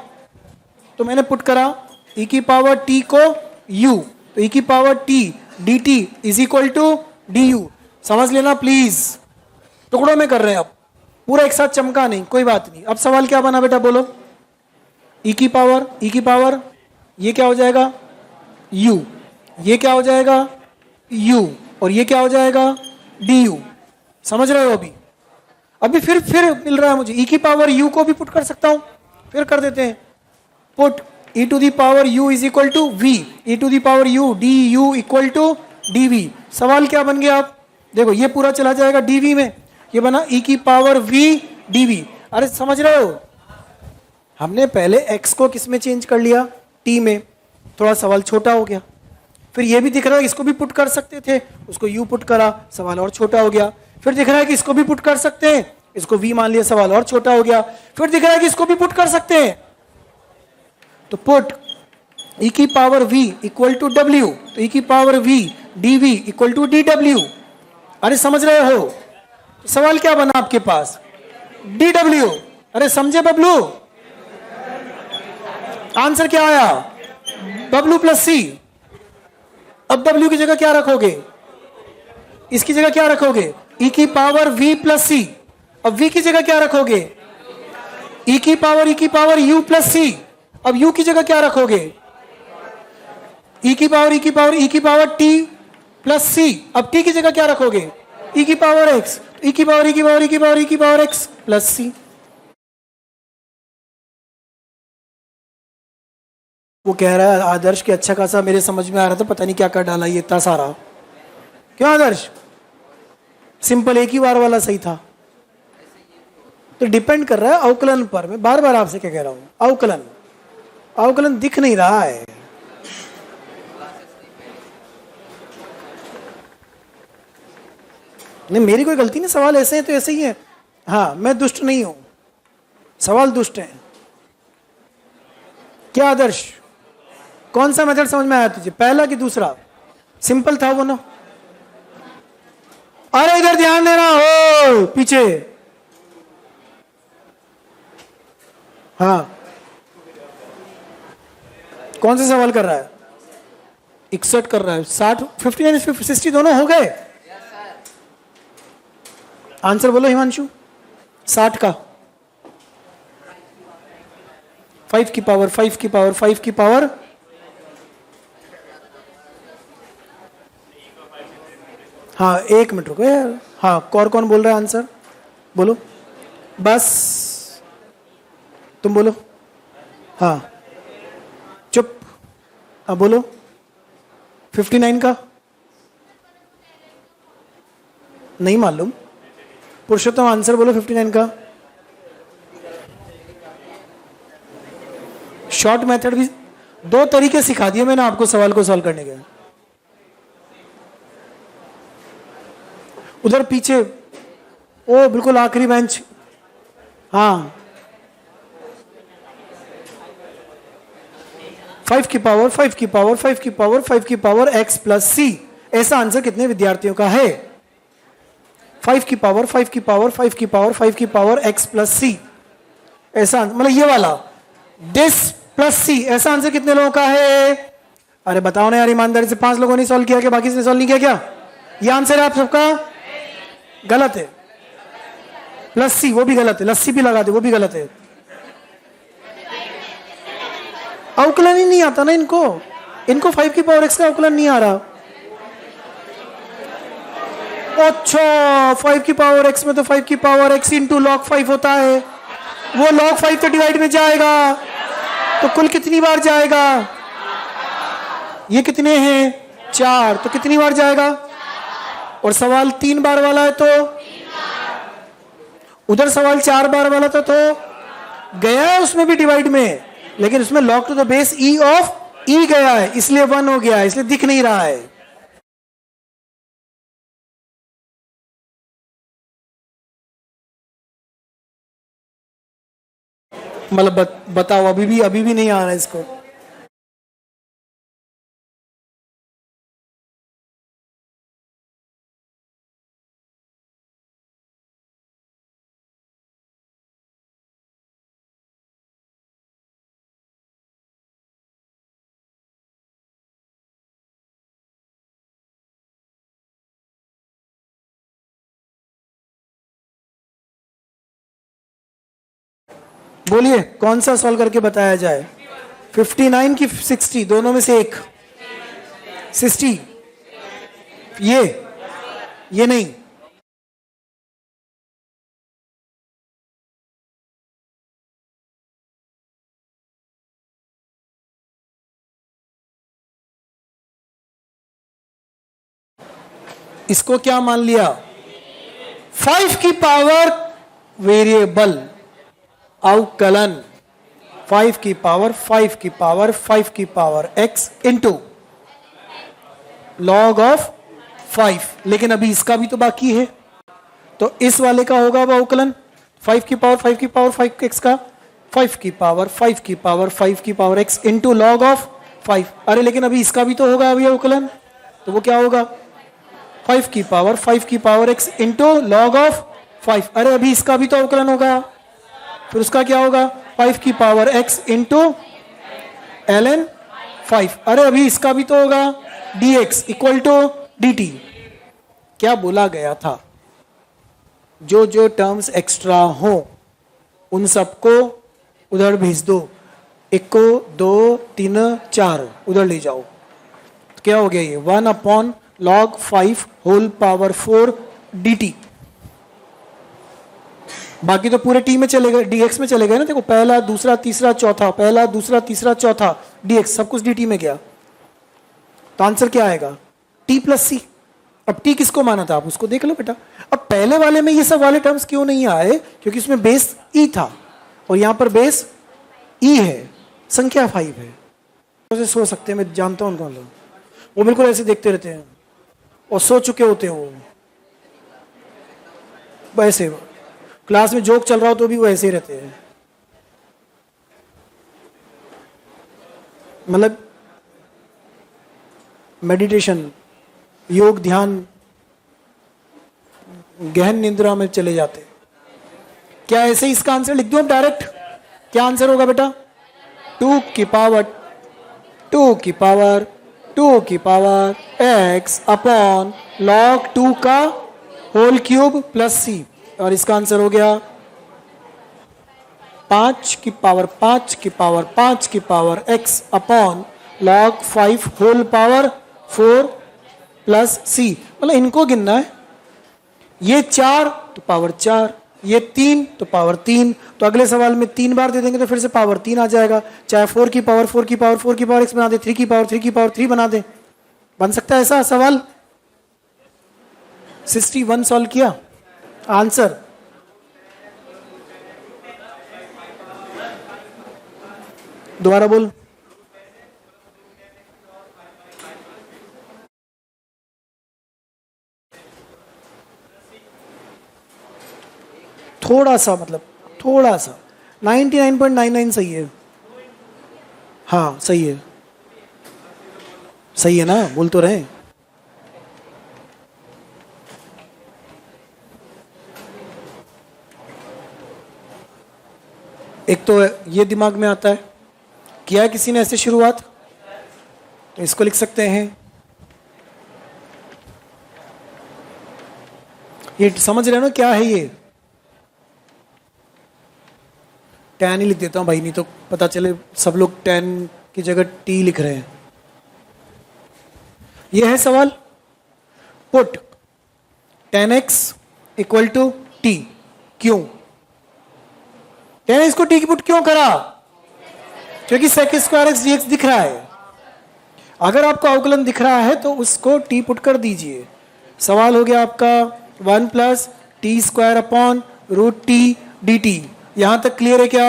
तो मैंने पुट करा ई की पावर टी को u, तो ई की power t d t is equal to d u, समझ लेना प्लीज, टुकड़ों में कर रहे हैं, अब पूरा एक साथ चमका नहीं, कोई बात नहीं। अब सवाल क्या बना बेटा बोलो, ई की पावर ये क्या हो जाएगा u, ये क्या हो जाएगा u, और ये क्या हो जाएगा du, समझ रहे हो। अभी फिर मिल रहा है मुझे, ई की पावर u को भी पुट कर सकता हूं, फिर कर देते हैं put e to the power u is equal to v, e to the power u d u equal to d v. सवाल क्या बन गया? आप देखो ये पूरा चला जाएगा डीवी में, ये बना ई की पावर वी डीवी। अरे समझ रहे हो, हमने पहले x को किस में चेंज कर लिया? t में, थोड़ा सवाल छोटा हो गया। फिर ये भी दिख रहा है इसको भी पुट कर सकते थे, उसको u पुट करा, सवाल और छोटा हो गया। फिर दिख रहा है कि इसको भी पुट कर सकते हैं, इसको v मान लिया, सवाल और छोटा हो गया। फिर दिख रहा है कि इसको भी पुट कर सकते हैं, तो पुट e की power v equal to w, तो e की power v dv equal to dw। अरे समझ रहे हो, तो सवाल क्या बना आपके पास? dw। अरे समझे बबलू? आंसर क्या आया? W प्लस सी। अब W की जगह क्या रखोगे? इसकी जगह क्या रखोगे? E की पावर V प्लस सी। अब V की जगह क्या रखोगे? E की पावर U प्लस सी। अब U की जगह क्या रखोगे? E की पावर T प्लस सी। अब T की जगह क्या रखोगे? E की पावर X। E की पावर X प्लस सी। वो कह रहा है आदर्श के अच्छा खासा मेरे समझ में आ रहा था, पता नहीं क्या कर डाला ये इतना सारा। क्यों आदर्श? सिंपल एक ही बार वाला सही था। तो डिपेंड कर रहा है अवकलन पर। मैं बार बार आपसे क्या कह रहा हूं, अवकलन। अवकलन दिख नहीं रहा है। नहीं मेरी कोई गलती नहीं, सवाल ऐसे हैं तो ऐसे ही है। हाँ मैं दुष्ट नहीं हूं, सवाल दुष्ट है। क्या आदर्श, कौन सा मेथड समझ में आया तुझे, पहला कि दूसरा? सिंपल था वो ना। अरे इधर ध्यान देना हो पीछे। हाँ कौन सा सवाल कर रहा है? 61 कर रहा है। 60 59 60 दोनों हो गए। आंसर बोलो हिमांशु। 60 का 5 की पावर 5 की पावर 5 की पावर हाँ 1 मिनट रुको यार। हाँ और कौन बोल रहा है आंसर? बोलो बस, तुम बोलो। हाँ चुप। हाँ बोलो 59 का नहीं मालूम। पुरुषोत्तम आंसर बोलो 59 का। शॉर्ट मेथड भी दो तरीके सिखा दिए मैंने आपको सवाल को सॉल्व करने के। उधर पीछे ओ बिल्कुल आखिरी बेंच। हाँ 5 की पावर 5 की पावर 5 की पावर 5 की पावर x प्लस सी। ऐसा आंसर कितने विद्यार्थियों का है? 5 की पावर 5 की पावर 5 की पावर 5 की पावर x प्लस सी। ऐसा मतलब ये वाला दिस प्लस सी। ऐसा आंसर कितने लोगों का है? अरे बताओ ना यार ईमानदारी से। 5 लोगों ने सॉल्व किया क्या? बाकी से सॉल्व नहीं किया क्या? ये आंसर है आप सबका? गलत है। प्लस सी वो भी गलत है, लस्सी भी लगा दे वो भी गलत है। अवकलन ही नहीं आता ना इनको। इनको 5 की पावर x का अवकलन नहीं आ रहा। अच्छा 5 की पावर x में तो 5 की पावर x इंटू लॉग 5 होता है। वो लॉग 5 से डिवाइड में जाएगा तो कुल कितनी बार जाएगा? ये कितने हैं? 4। तो कितनी बार जाएगा? और सवाल 3 बार वाला है तो उधर सवाल 4 बार वाला था तो गया है उसमें भी डिवाइड में, लेकिन उसमें log to the base e of e गया है, इसलिए 1 हो गया है, इसलिए दिख नहीं रहा है। मतलब बताओ अभी भी नहीं आ रहा है इसको। बोलिए कौन सा सॉल्व करके बताया जाए? 59 की 60 दोनों में से एक। 60 ये नहीं। इसको क्या मान लिया? 5 की पावर वेरिएबल अवकलन, 5 की पावर 5 की पावर 5 की power x into log of 5। लेकिन अभी इसका भी तो बाकी है, तो इस वाले का होगा अब अवकलन 5 की पावर 5 की पावर 5x का 5 की पावर 5 की पावर 5 की power x into log of 5। अरे लेकिन अभी इसका भी तो होगा अभी अवकलन, तो वो क्या होगा? 5 की पावर 5 की power x into log of 5। अरे अभी इसका भी तो अवकलन होगा, फिर उसका क्या होगा? 5 की पावर x इंटू ln 5। अरे अभी इसका भी तो होगा dx इक्वल टू dt। क्या बोला गया था? जो जो टर्म्स एक्स्ट्रा हो उन सबको उधर भेज दो, 1 2 3 4 उधर ले जाओ। तो क्या हो गया ये? 1 upon log 5 whole power 4 dt। बाकी तो पूरे टी में चले गए, dx में चले गए ना। देखो पहला दूसरा तीसरा चौथा, पहला दूसरा तीसरा चौथा dx सब कुछ dt में गया। तो आंसर क्या आएगा? t प्लस सी। अब t किसको माना था आप उसको देख लो बेटा। अब पहले वाले में ये सब वाले टर्म्स क्यों नहीं आए? क्योंकि उसमें बेस e था और यहां पर बेस e है, संख्या 5 है। तो सो सकते हैं, मैं जानता हूं उनको, वो बिल्कुल ऐसे देखते रहते हैं और सो चुके होते हैं वो। वैसे क्लास में जोक चल रहा हो तो भी वो ऐसे ही रहते हैं, मतलब मेडिटेशन, योग, ध्यान, गहन निद्रा में चले जाते। क्या ऐसे ही इसका आंसर लिख दूं अब डायरेक्ट? क्या आंसर होगा बेटा? 2 की पावर 2 की पावर 2 की पावर x अपॉन log 2 का होल क्यूब प्लस c। और इसका आंसर हो गया 5 की पावर 5 की पावर 5 की power x upon log 5 whole power 4 plus c। मतलब इनको गिनना है। ये 4 तो पावर 4, ये 3 तो पावर 3। तो अगले सवाल में 3 बार दे देंगे तो फिर से पावर 3 आ जाएगा। चाहे 4 की पावर 4 की पावर 4 की पावर x बना दे, 3 की पावर 3 की पावर 3 बना दे, बन सकता है ऐसा सवाल। 61 सॉल्व किया। आंसर दोबारा बोल। थोड़ा सा, मतलब थोड़ा सा 99.99 सही है। हाँ सही है, सही है ना, बोल तो रहे। एक तो ये दिमाग में आता है, किया है किसी ने ऐसे शुरुआत, तो इसको लिख सकते हैं। ये समझ रहे हो ना क्या है ये? tan ही लिख देता हूं भाई, नहीं तो पता चले सब लोग tan की जगह t लिख रहे हैं। ये है सवाल, put tan x equal to t। क्यों tan x को t की पुट क्यों करा? क्योंकि sec स्क्वायर x dx दिख रहा है। अगर आपको अवकलन दिख रहा है तो उसको t पुट कर दीजिए। सवाल हो गया आपका 1 plus t square upon root t d t. यहां तक क्लियर है क्या?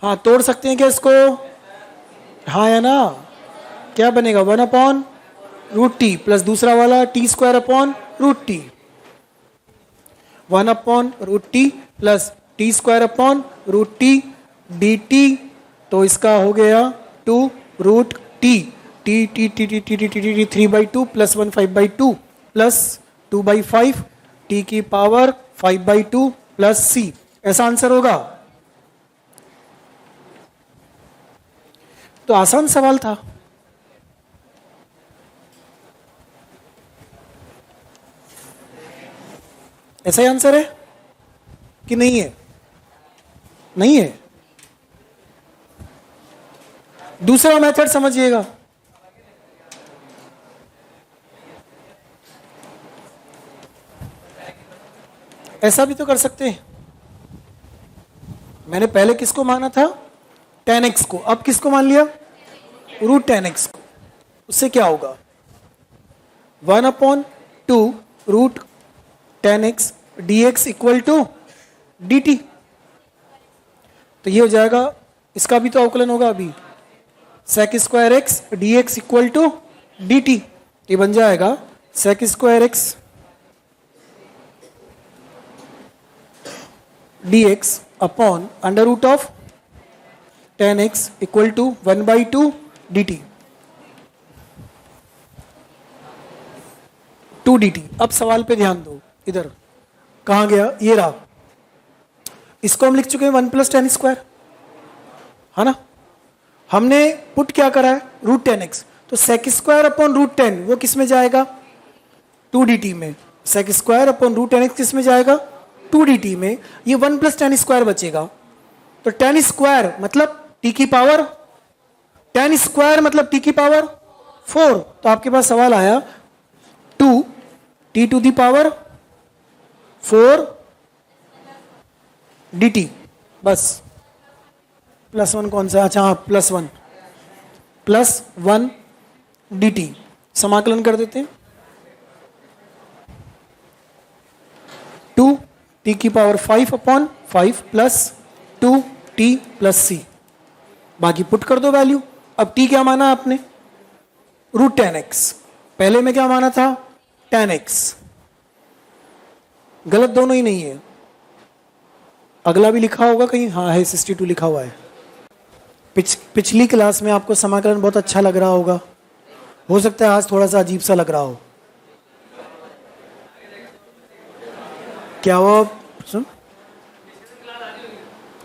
हाँ, तोड़ सकते हैं क्या इसको? हाँ या ना? क्या बनेगा? 1 अपॉन रूट टी प्लस दूसरा वाला t square upon root t. 1 upon root t plus t square upon root t d t. तो इसका हो गया 2 root t t t t t t t t t 3/2 plus 1 5/2 plus 2/5 t की power 5/2 plus c. ऐसा आंसर होगा। तो आसान सवाल था। ऐसा ही आंसर है कि नहीं है? नहीं है। दूसरा मेथड समझिएगा। ऐसा भी तो कर सकते हैं। मैंने पहले किसको माना था? tan x को। अब किसको मान लिया? रूट tan x को। उससे क्या होगा? 1 upon two root 10x dx equal to dt। तो ये हो जाएगा, इसका भी तो अवकलन होगा अभी, sec square x dx equal to dt। ये बन जाएगा sec square x dx upon under root of 10x equal to 1/2 dt, 2 dt। अब सवाल पे ध्यान दो, इधर कहाँ गया, ये रहा। इसको हम लिख चुके हैं 1 + tan स्क्वायर, है ना। हमने पुट क्या करा है, रूट 10x, तो sec स्क्वायर अपॉन रूट 10 वो किस में जाएगा, 2 dt में। sec square upon root 10x किस में जाएगा, 2 dt में। ये 1 + tan स्क्वायर बचेगा, तो tan स्क्वायर मतलब t की पावर, tan स्क्वायर मतलब t की पावर 4। तो आपके पास सवाल आया 2t to the power 4 dt, बस। +1 कौन सा, अच्छा हाँ +1, +1 dt। समाकलन कर देते हैं, 2t की power 5 upon 5 plus 2t plus c। बाकी पुट कर दो वैल्यू। अब t क्या माना आपने, रूट 10x, पहले में क्या माना था, tan x। गलत दोनों ही नहीं है, अगला भी लिखा होगा कहीं, हाँ है 62 लिखा हुआ है। पिछली क्लास में आपको समाकलन बहुत अच्छा लग रहा होगा, हो सकता है आज थोड़ा सा अजीब सा लग रहा हो। क्या हुआ, सुन,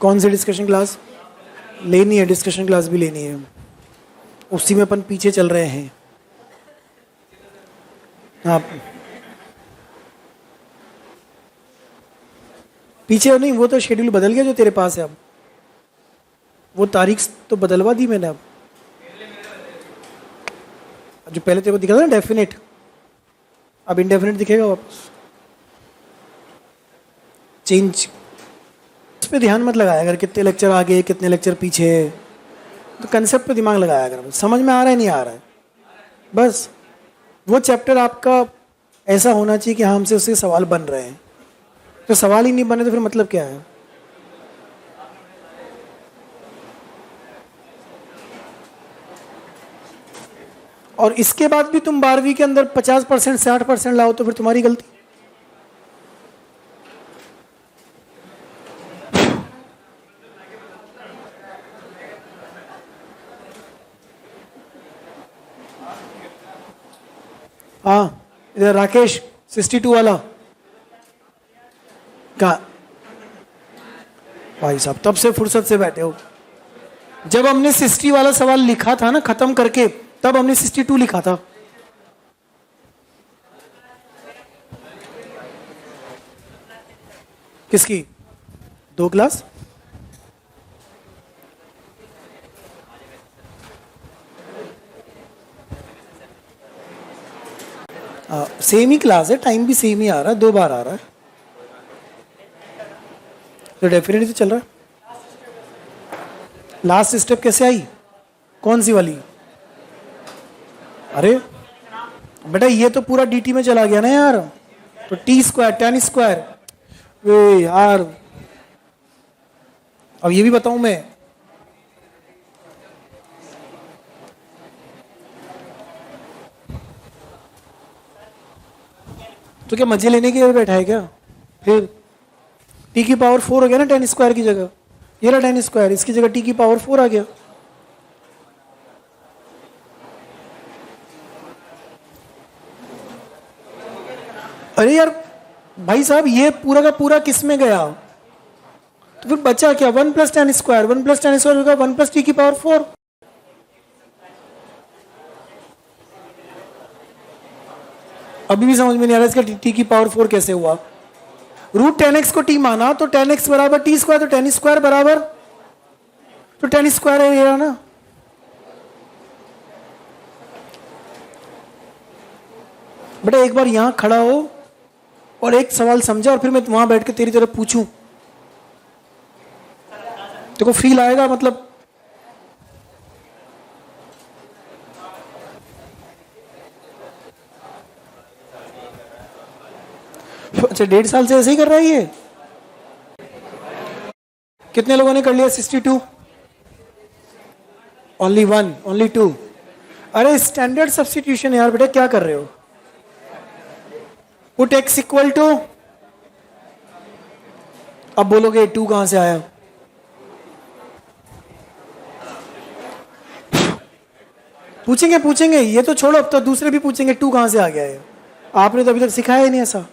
कौन सी डिस्कशन क्लास लेनी है, डिस्कशन क्लास भी लेनी है, उसी में अपन पीछे चल रहे हैं। आप पीछे नहीं, वो तो शेड्यूल बदल गया जो तेरे पास है, अब वो तारीख तो बदलवा दी मैंने। अब जो पहले तेरे को दिखा था ना डेफिनेट, अब इनडेफिनेट दिखेगा वापस, चेंज। इस पे ध्यान मत लगाया अगर कितने लेक्चर आगे कितने लेक्चर पीछे, तो कंसेप्ट पे दिमाग लगाया अगर समझ में आ रहा है नहीं आ रहा है। बस वो चैप्टर आपका ऐसा होना चाहिए कि हमसे उससे सवाल बन रहे हैं, तो सवाल ही नहीं बने तो फिर मतलब क्या है। और इसके बाद भी तुम 12वीं के अंदर 50% 60% लाओ तो फिर तुम्हारी गलती। हाँ इधर राकेश 62 वाला का भाई साहब, तब से फुर्सत से बैठे हो। जब हमने 60 वाला सवाल लिखा था ना खत्म करके, तब हमने 62 लिखा था। किसकी, 2 क्लास, सेम ही क्लास है, टाइम भी सेम ही आ रहा है, 2 बार आ रहा है, तो डेफिनेटली चल रहा है। लास्ट स्टेप कैसे आई, कौन सी वाली, अरे बेटा ये तो पूरा dt में चला गया ना यार, तो t स्क्वायर tan स्क्वायर, वे यार अब ये भी बताऊं मैं, तो क्या मजे लेने के लिए बैठा है क्या। फिर t की पावर 4 हो गया ना tan स्क्वायर की जगह, ये रहा tan स्क्वायर, इसकी जगह t की पावर 4 आ गया। अरे यार भाई साहब ये पूरा का पूरा किस में गया, तो फिर बचा क्या, 1 + tan स्क्वायर, 1 + tan स्क्वायर होगा 1 + t की पावर 4। अभी भी समझ में नहीं आ रहा इसका t की पावर 4 कैसे हुआ। रूट 10x को t माना तो tan x बराबर t स्क्वायर, तो tan स्क्वायर बराबर, तो tan स्क्वायर है ये ना। बेटा एक बार यहां खड़ा हो और एक सवाल समझा, और फिर मैं वहां बैठ के तेरी तरफ पूछूं, देखो फील आएगा, मतलब अच्छा 1.5 साल से ऐसे ही कर रहा है ये। कितने लोगों ने कर लिया 62? Only 1, only 2। अरे स्टैंडर्ड सब्स्टिट्यूशन यार बेटा, क्या कर रहे हो? पुट x इक्वल टू, अब बोलोगे 2 कहां से आया? पूछेंगे पूछेंगे, ये तो छोड़ो, अब तो दूसरे भी पूछेंगे 2 कहां से आ गया है। आपने तो अभी तक सिखाया ही नहीं ऐसा।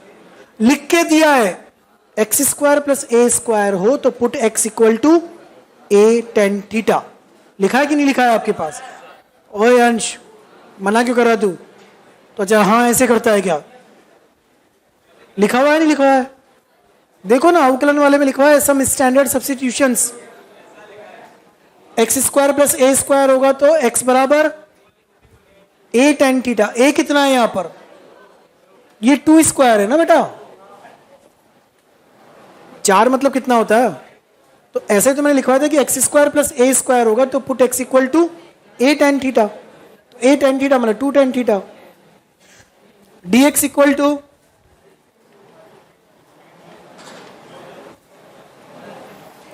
लिख के दिया है x square plus a square हो तो put x equal to a tan theta. लिखा है कि नहीं लिखा है आपके पास? ओए अंश, मना क्यों कर रहा तू? तो अच्छा हाँ ऐसे करता है क्या? लिखा हुआ है नहीं लिखा हुआ है? देखो ना अवकलन वाले में लिखा हुआ है some standard substitutions. X square plus a square होगा तो x बराबर ए टेन थीटा। ए कितना है यहां पर? ये 2 स्क्वायर है ना बेटा। 4 मतलब कितना होता है? तो ऐसे तो मैंने लिखवाया था कि x square plus a square होगा तो put x equal to a tan theta. A tan theta मतलब 2 tan theta. dx equal to,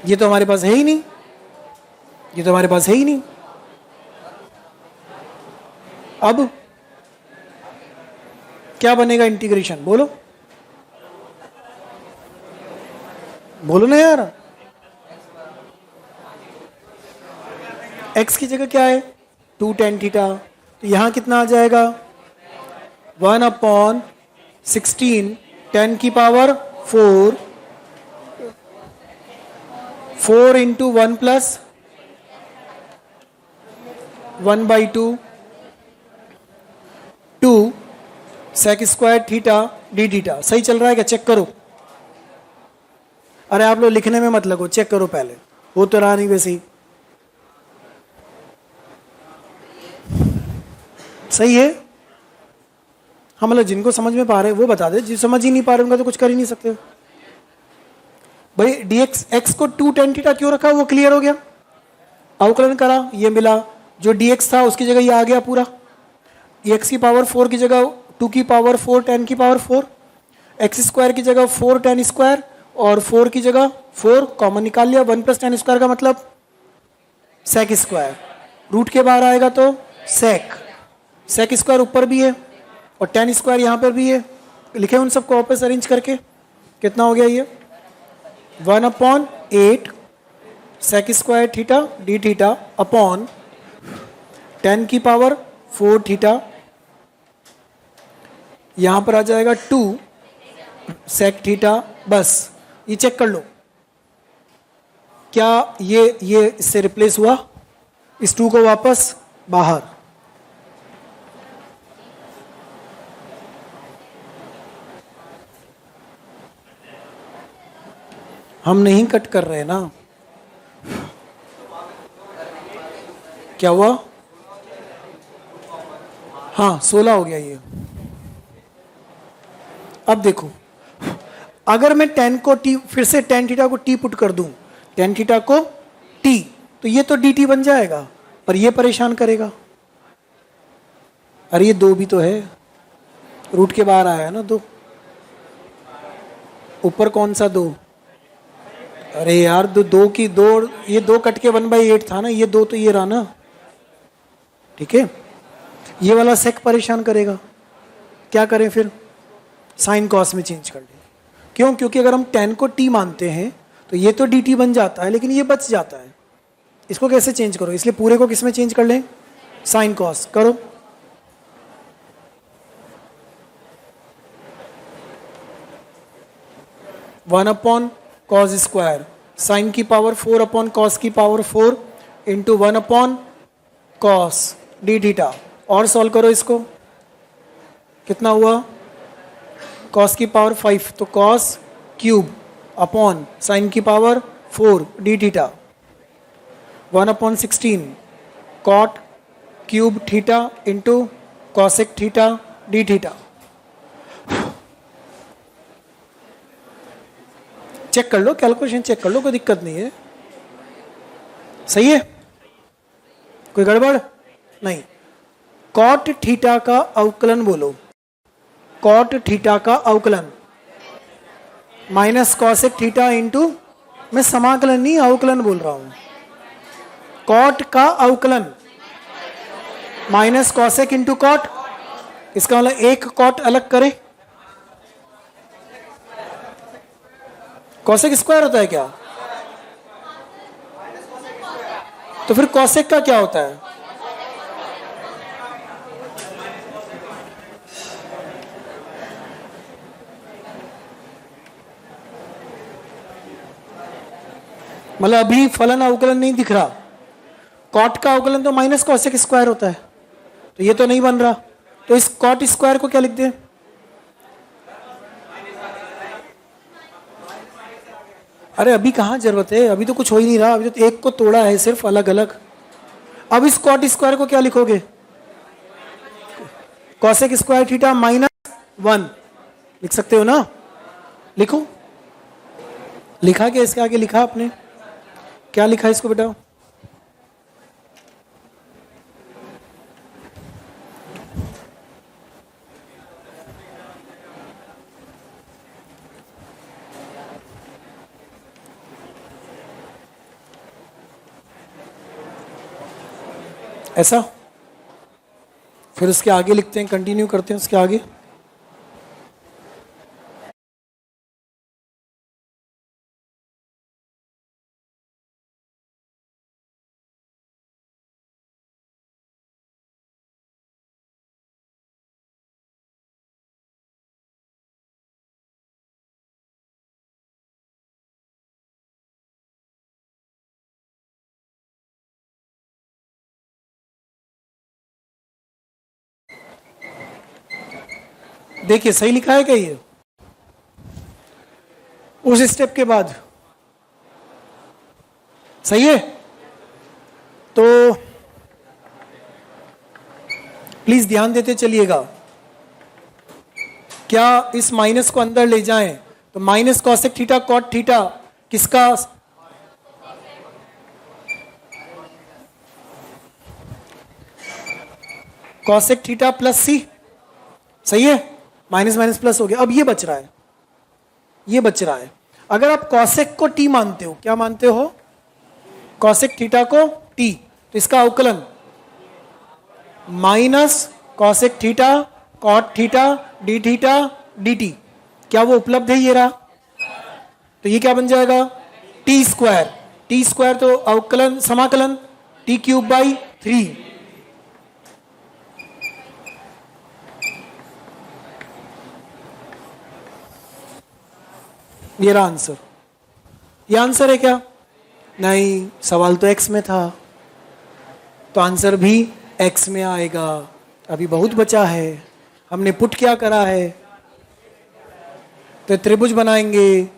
ये तो हमारे पास है ही नहीं, ये तो हमारे पास है ही नहीं। अब क्या बनेगा इंटीग्रेशन? बोलो बोलो ना यार। x की जगह क्या है? 2 टेन थीटा। तो यहां कितना आ जाएगा? 1/16 10 की पावर 4, 4 इंटू 1 प्लस 1/2 2 sec square theta d theta. सही चल रहा है क्या? चेक करो। अरे आप लोग लिखने में मत लगो, चेक करो पहले। हो तो रहा नहीं वैसे ही। सही है? हम मतलब जिनको समझ में पा रहे हैं वो बता दे, जिस समझ ही नहीं पा रहे उनका तो कुछ कर ही नहीं सकते भाई। dx x को 2 टेन थीटा क्यों रखा वो क्लियर हो गया। अवकलन करा, ये मिला। जो dx था उसकी जगह ये आ गया पूरा। x की पावर 4 की जगह 2 की पावर 4 10 की पावर 4, एक्स स्क्वायर की जगह 4 टेन स्क्वायर और 4 की जगह 4 कॉमन निकाल लिया। 1 प्लस टेन स्क्वायर का मतलब सेक स्क्वायर। रूट के बाहर आएगा तो सेक। सेक स्क्वायर ऊपर भी है और टेन स्क्वायर यहाँ पर भी है। लिखे उन सबको वापस अरेंज करके कितना हो गया ये? 1/8 sec square theta d theta upon 10 की पावर 4 थीटा। यहां पर आ जाएगा 2 सेक थीटा। बस ये चेक कर लो क्या ये इससे रिप्लेस हुआ? इस 2 को वापस बाहर। हम नहीं कट कर रहे ना। क्या हुआ? हाँ 16 हो गया ये। अब देखो, अगर मैं 10 को t, फिर से tan थीटा को t पुट कर दूं, tan थीटा को t, तो ये तो dt बन जाएगा, पर ये परेशान करेगा। अरे ये 2 भी तो है, रूट के बाहर आया है ना 2। ऊपर कौन सा 2? अरे यार 2 की 2, ये 2 कट के 1/8 था ना, ये 2 तो ये रहा ना। ठीक है, ये वाला सेक परेशान करेगा। क्या करें फिर? साइन कॉस में चेंज कर लें। क्यों? क्योंकि अगर हम 10 को t मानते हैं तो ये तो dt बन जाता है, लेकिन ये बच जाता है। इसको कैसे चेंज करो? इसलिए पूरे को किस में चेंज कर लें? साइन कॉस करो। One upon cos square sine की पावर 4 अपॉन कॉस की power 4 into 1 upon cos d theta. और सॉल्व करो इसको, कितना हुआ? कॉस की पावर 5 तो कॉस क्यूब अपॉन साइन की power 4 d theta. 1/16 cot cube theta into cosec theta d theta. Check कर लो, कैलकुलेशन चेक कर लो, कोई दिक्कत नहीं है। सही है? कोई गड़बड़ नहीं। कॉट थीटा का अवकलन बोलो। कॉट थीटा का अवकलन माइनस कॉसेक थीटा इंटू, मैं समाकलन नहीं अवकलन बोल रहा हूं, कॉट का अवकलन माइनस कॉसेक इंटू कॉट, इसका मतलब एक कॉट अलग करें, कॉसेक स्क्वायर होता है क्या? तो फिर कॉसेक का क्या होता है? मतलब अभी फलन अवकलन नहीं दिख रहा, कॉट का अवकलन तो माइनस कॉसेक स्क्वायर होता है, तो ये तो नहीं बन रहा, तो इस कॉट स्क्वायर को क्या लिख दें? अरे अभी कहाँ जरूरत है, अभी तो कुछ हो ही नहीं रहा, अभी तो एक को तोड़ा है सिर्फ अलग अलग। अब इस कॉट स्क्वायर को क्या लिखोगे? कॉसेक स्क्वायर थीटा -1 लिख सकते हो ना? लिखो, लिखा क्या इसके आगे? लिखा आपने क्या लिखा इसको बेटा? ऐसा, फिर उसके आगे लिखते हैं, कंटिन्यू करते हैं उसके आगे। देखिए सही लिखा है क्या ये? उस स्टेप के बाद सही है? तो प्लीज ध्यान देते चलिएगा, क्या इस माइनस को अंदर ले जाएं तो minus cosec theta cot theta किसका? कॉसेक थीटा प्लस सी, सही है? माइनस माइनस प्लस हो गया, अब ये बच रहा है, ये बच रहा है। अगर आप कॉसेक को टी मानते हो, क्या मानते हो? कॉसेक थीटा को टी, तो इसका अवकलन minus cosec theta cot theta d theta d t, क्या वो उपलब्ध है? ये रहा, तो ये क्या बन जाएगा? टी स्क्वायर, टी स्क्वायर तो अवकलन समाकलन टी क्यूब बाई 3, ये रहा आंसर। ये आंसर है क्या? नहीं, सवाल तो एक्स में था, तो आंसर भी एक्स में आएगा। अभी बहुत बचा है, हमने पुट क्या करा है? तो त्रिभुज बनाएंगे,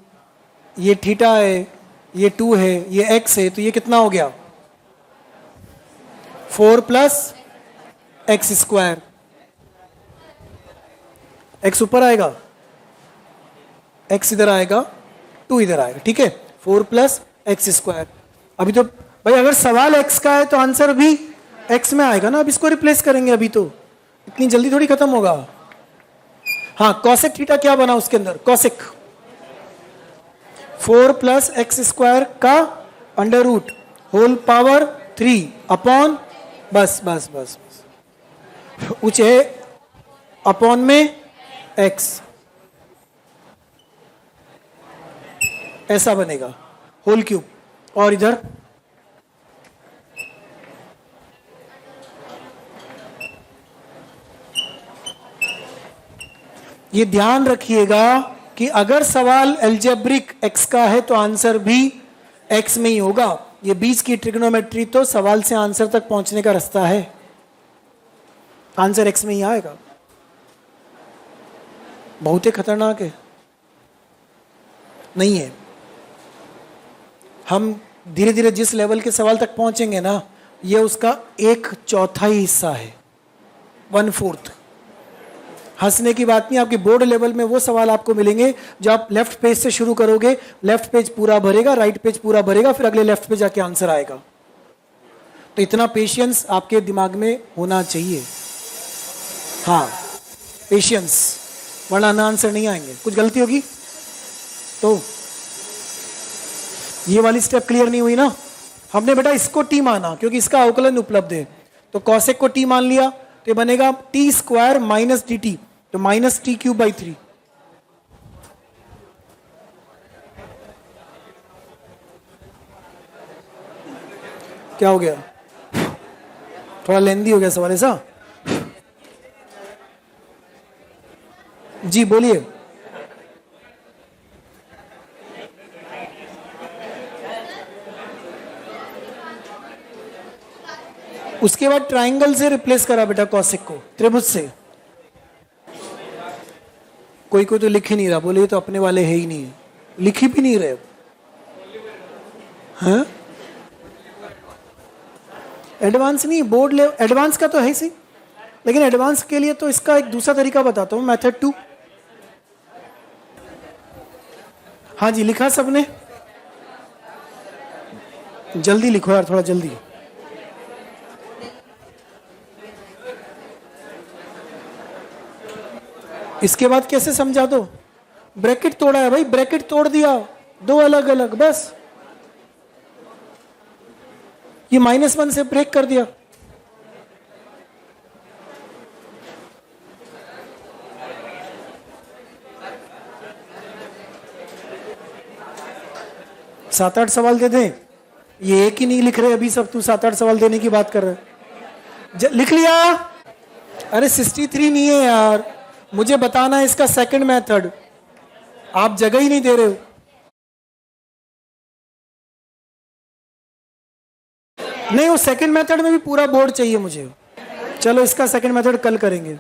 ये थीटा है, ये 2 है, ये एक्स है, तो ये कितना हो गया? 4 प्लस एक्स स्क्वायर, एक्स ऊपर आएगा, एक्स इधर आएगा, 2 इधर आएगा, ठीक है? 4 प्लस एक्स स्क्वायर। अभी तो भाई अगर सवाल एक्स का है तो आंसर भी एक्स में आएगा ना, अब इसको रिप्लेस करेंगे, अभी तो इतनी जल्दी थोड़ी खत्म होगा। हाँ, कॉसेक थीटा क्या बना उसके अंदर? कॉसेक 4 प्लस एक्स स्क्वायर का under root whole power 3 upon, बस बस बस बस ऊंचे अपॉन में एक्स, ऐसा बनेगा होल क्यूब, और इधर ये ध्यान रखिएगा कि अगर सवाल एल्जेब्रिक एक्स का है तो आंसर भी एक्स में ही होगा। ये बीच की ट्रिग्नोमेट्री तो सवाल से आंसर तक पहुंचने का रास्ता है, आंसर एक्स में ही आएगा। बहुत ही खतरनाक है, नहीं है। हम धीरे धीरे जिस लेवल के सवाल तक पहुंचेंगे ना, ये उसका 1/4 हिस्सा है, 1/4। हंसने की बात नहीं, आपके बोर्ड लेवल में वो सवाल आपको मिलेंगे जो आप लेफ्ट पेज से शुरू करोगे, लेफ्ट पेज पूरा भरेगा, राइट पेज पूरा भरेगा, फिर अगले लेफ्ट पे जाके आंसर आएगा। तो इतना पेशेंस आपके दिमाग में होना चाहिए, हाँ पेशेंस, वरना ना आंसर नहीं आएंगे, कुछ गलती होगी। तो ये वाली स्टेप क्लियर नहीं हुई ना। हमने बेटा इसको टी माना क्योंकि इसका अवकलन उपलब्ध है, तो कॉसेक को टी मान लिया, तो ये बनेगा T square minus D t, तो माइनस टी क्यूब बाई 3। क्या हो गया? थोड़ा लेंदी हो गया सवाल ऐसा? जी बोलिए। उसके बाद ट्राइंगल से रिप्लेस करा बेटा कॉसेक को, त्रिभुज से। कोई कोई तो लिख ही नहीं रहा, बोले ये तो अपने वाले है ही नहीं, लिख ही भी नहीं रहे। हाँ एडवांस नहीं, बोर्ड ले, एडवांस का तो है ही सी, लेकिन एडवांस के लिए तो इसका एक दूसरा तरीका बताता हूं, मेथड 2। हाँ जी लिखा सबने? जल्दी लिखो यार, थोड़ा जल्दी। इसके बाद कैसे समझा दो? ब्रैकेट तोड़ा है भाई, ब्रैकेट तोड़ दिया, दो अलग अलग, बस ये -1 से ब्रेक कर दिया। सात आठ सवाल दे दें, ये एक ही नहीं लिख रहे अभी सब, तू 7-8 सवाल देने की बात कर रहे। लिख लिया? अरे 63 नहीं है यार, मुझे बताना है इसका सेकंड मेथड, आप जगह ही नहीं दे रहे हो। नहीं, वो सेकंड मेथड में भी पूरा बोर्ड चाहिए मुझे। चलो इसका सेकंड मेथड कल करेंगे।